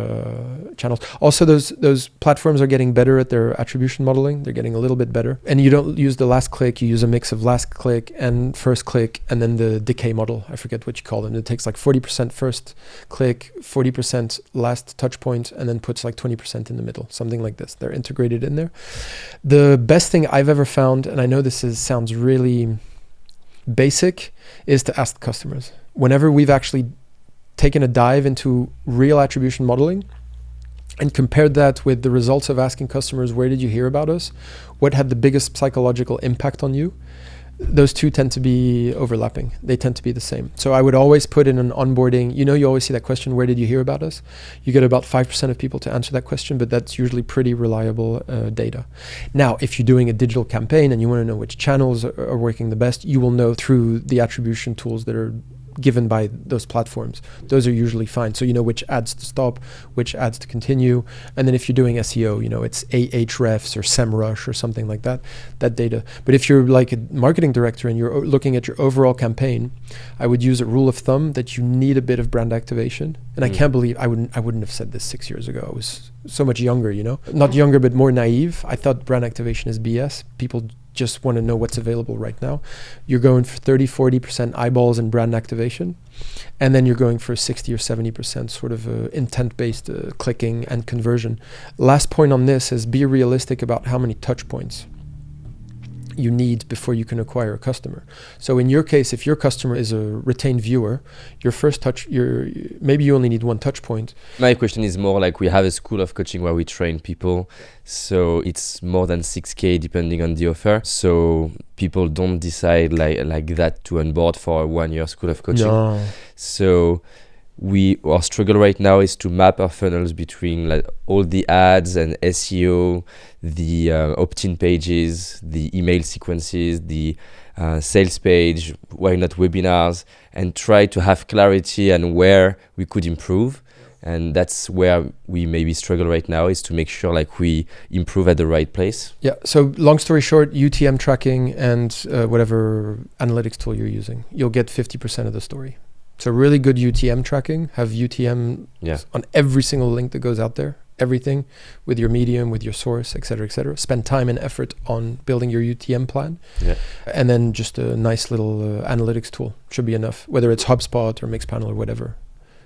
channels. Also, those platforms are getting better at their attribution modeling. They're getting a little bit better. And you don't use the last click, you use a mix of last click and first click, and then the decay model. I forget what you call them. It takes like 40% first click, 40% last touch point, and then puts like 20% in the middle, something like this. They're integrated in there. The best thing I've ever found, and I know this sounds really basic, is to ask customers. Whenever we've actually taken a dive into real attribution modeling and compared that with the results of asking customers, where did you hear about us? What had the biggest psychological impact on you? Those two tend to be overlapping. They tend to be the same. So I would always put in an onboarding, you always see that question, where did you hear about us? You get about 5% of people to answer that question, but that's usually pretty reliable data. Now, if you're doing a digital campaign and you want to know which channels are working the best, you will know through the attribution tools that are given by those platforms. Those are usually fine. So you know which ads to stop, which ads to continue. And then if you're doing SEO, it's Ahrefs or SEMrush or something like that data. But if you're like a marketing director and you're looking at your overall campaign, I would use a rule of thumb that you need a bit of brand activation. And I can't believe I wouldn't have said this 6 years ago. I was so much younger, not younger, but more naive. I thought brand activation is BS. People just want to know what's available right now. You're going for 30-40% eyeballs and brand activation, and then you're going for 60 or 70% sort of intent-based clicking and conversion. Last point on this is be realistic about how many touch points you need before you can acquire a customer. So in your case, if your customer is a retained viewer, your first touch, maybe you only need 1 touch point. My question is more like, we have a school of coaching where we train people, so it's more than 6K depending on the offer. So people don't decide like that to onboard for a 1-year school of coaching. No. So our struggle right now is to map our funnels between like all the ads and SEO, the opt-in pages, the email sequences, the sales page, why not webinars, and try to have clarity on where we could improve. And that's where we maybe struggle right now, is to make sure like we improve at the right place. Yeah. So long story short, UTM tracking and whatever analytics tool you're using, you'll get 50% of the story. So really good UTM tracking, have UTM on every single link that goes out there, everything, with your medium, with your source, et cetera, et cetera. Spend time and effort on building your UTM plan. Yeah. And then just a nice little analytics tool should be enough, whether it's HubSpot or Mixpanel or whatever.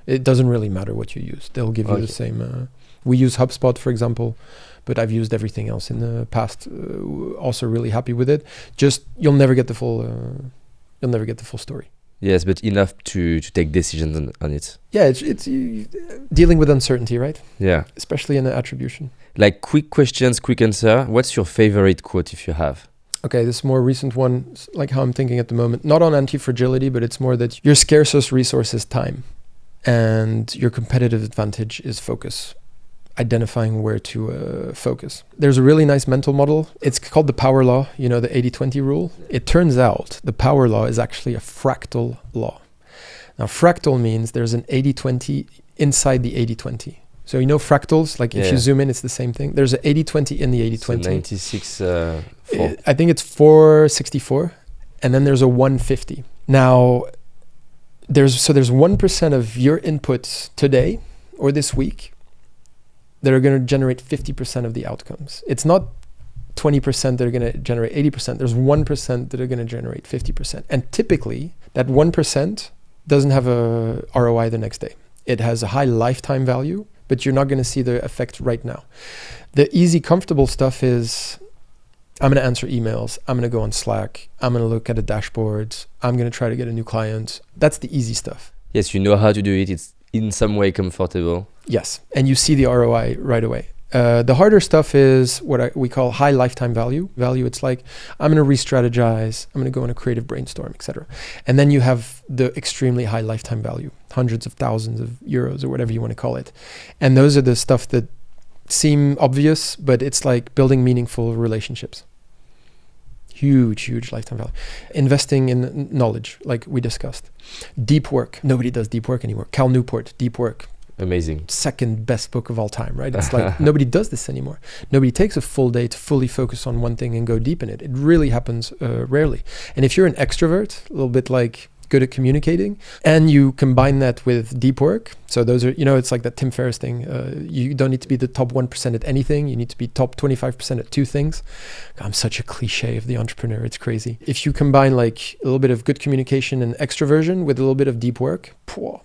It doesn't really matter what you use. They'll give you the same. We use HubSpot, for example, but I've used everything else in the past. Also really happy with it. Just, you'll never get the full story. Yes, but enough to take decisions on it. Yeah, it's dealing with uncertainty, right? Yeah. Especially in the attribution. Like quick questions, quick answer. What's your favorite quote if you have? Okay, this more recent one, like how I'm thinking at the moment. Not on anti-fragility, but it's more that your scarcest resource is time. And your competitive advantage is focus. Identifying where to focus. There's a really nice mental model. It's called the power law, the 80-20 rule. It turns out the power law is actually a fractal law. Now, fractal means there's an 80-20 inside the 80-20. So fractals, like if you zoom in, it's the same thing. There's an 80-20 in the 80-20. So 96, 4. I think it's 464, and then there's a 150. Now, there's 1% of your inputs today or this week that are going to generate 50% of the outcomes. It's not 20% that are going to generate 80%. There's 1% that are going to generate 50%. And typically, that 1% doesn't have a ROI the next day. It has a high lifetime value, but you're not going to see the effect right now. The easy, comfortable stuff is, I'm going to answer emails. I'm going to go on Slack. I'm going to look at a dashboard. I'm going to try to get a new client. That's the easy stuff. Yes, you know how to do it. It's in some way comfortable. Yes, and you see the ROI right away. The harder stuff is what we call high lifetime value. It's like, I'm going to re-strategize, I'm going to go on a creative brainstorm, etc. And then you have the extremely high lifetime value, hundreds of thousands of euros or whatever you want to call it. And those are the stuff that seem obvious, but it's like building meaningful relationships. Huge lifetime value. Investing in knowledge, like we discussed. Deep work. Nobody does deep work anymore. Cal Newport, Deep Work. Amazing. Second best book of all time, right? It's like nobody does this anymore. Nobody takes a full day to fully focus on one thing and go deep in it. It really happens rarely. And if you're an extrovert, a little bit like good at communicating, and you combine that with deep work, so those are, it's like that Tim Ferriss thing. You don't need to be the top 1% at anything. You need to be top 25% at two things. I'm such a cliche of the entrepreneur. It's crazy. If you combine like a little bit of good communication and extroversion with a little bit of deep work,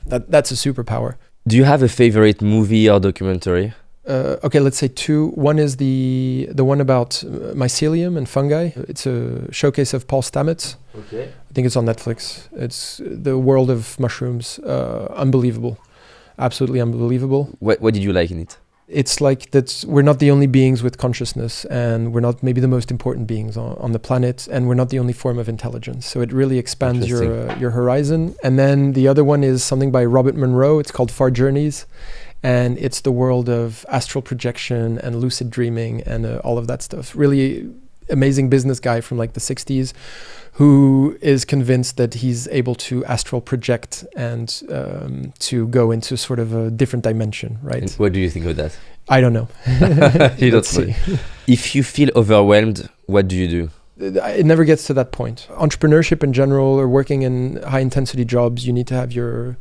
that's a superpower. Do you have a favorite movie or documentary? Okay, let's say two. One is the one about mycelium and fungi. It's a showcase of Paul Stamets. Okay. I think it's on Netflix. It's the world of mushrooms. Unbelievable. Absolutely unbelievable. What did you like in it? It's like that we're not the only beings with consciousness, and we're not maybe the most important beings on the planet, and we're not the only form of intelligence. So it really expands your horizon. And then the other one is something by Robert Monroe. It's called Far Journeys, and it's the world of astral projection and lucid dreaming and all of that stuff. Really amazing business guy from like the 60s who is convinced that he's able to astral project and to go into sort of a different dimension, right? And what do you think of that? I don't know. You don't know. If you feel overwhelmed, what do you do? It never gets to that point. Entrepreneurship in general, or working in high intensity jobs, you need to have your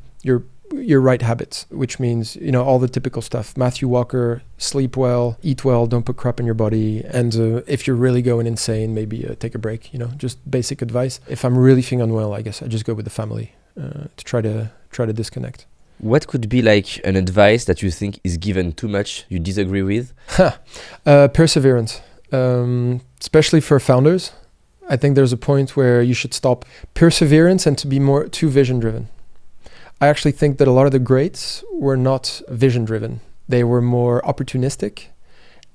right habits, which means, all the typical stuff. Matthew Walker, sleep well, eat well, don't put crap in your body. And if you're really going insane, maybe take a break, just basic advice. If I'm really feeling unwell, I guess I just go with the family to try to disconnect. What could be like an advice that you think is given too much, you disagree with? Perseverance, especially for founders. I think there's a point where you should stop. Perseverance and to be too vision driven. I actually think that a lot of the greats were not vision driven. They were more opportunistic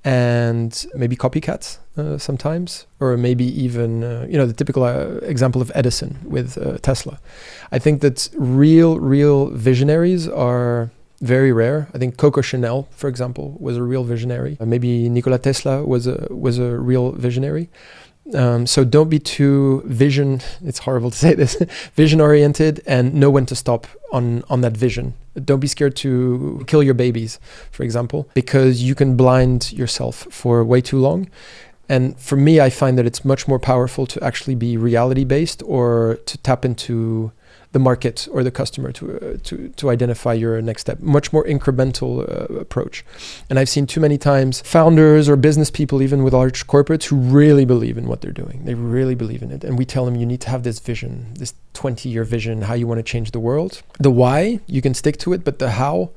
and maybe copycats sometimes, or maybe even, the typical example of Edison with Tesla. I think that real visionaries are very rare. I think Coco Chanel, for example, was a real visionary. Maybe Nikola Tesla was a real visionary. So don't be too it's horrible to say this, vision oriented, and know when to stop on that vision. Don't be scared to kill your babies, for example, because you can blind yourself for way too long. And for me, I find that it's much more powerful to actually be reality based, or to tap into the market or the customer to identify your next step. Much more incremental approach. And I've seen too many times founders or business people, even with large corporates, who really believe in what they're doing. They really believe in it. And we tell them, you need to have this vision, this 20-year vision, how you want to change the world. The why, you can stick to it, but the how,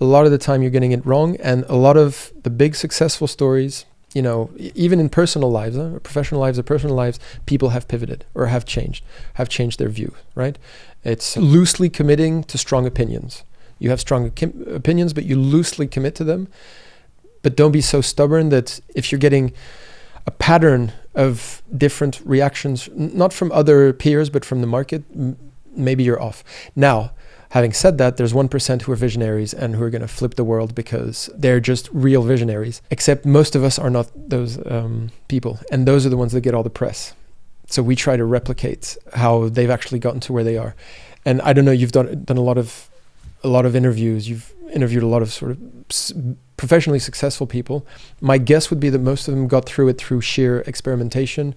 a lot of the time you're getting it wrong. And a lot of the big successful stories, even in personal lives, professional lives or personal lives, people have pivoted or have changed their view, right? It's loosely committing to strong opinions. You have strong opinions, but you loosely commit to them. But don't be so stubborn that if you're getting a pattern of different reactions, not from other peers, but from the market, maybe you're off. Now, having said that, there's 1% who are visionaries and who are going to flip the world because they're just real visionaries. Except most of us are not those people. And those are the ones that get all the press. So we try to replicate how they've actually gotten to where they are. And I don't know, you've done a lot of interviews. You've interviewed a lot of sort of professionally successful people. My guess would be that most of them got through it through sheer experimentation,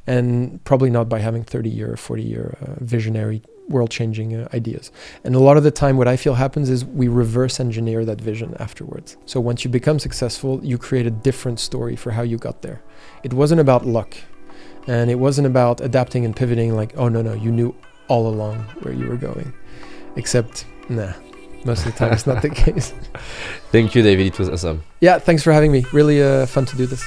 and probably not by having 30-year or 40-year visionary world-changing ideas. And a lot of the time what I feel happens is we reverse engineer that vision afterwards. So once you become successful, you create a different story for how you got there. It wasn't about luck, and it wasn't about adapting and pivoting like, oh no, you knew all along where you were going. Except, most of the time it's not the case. Thank you, David. It was awesome. Yeah, thanks for having me. Really fun to do this.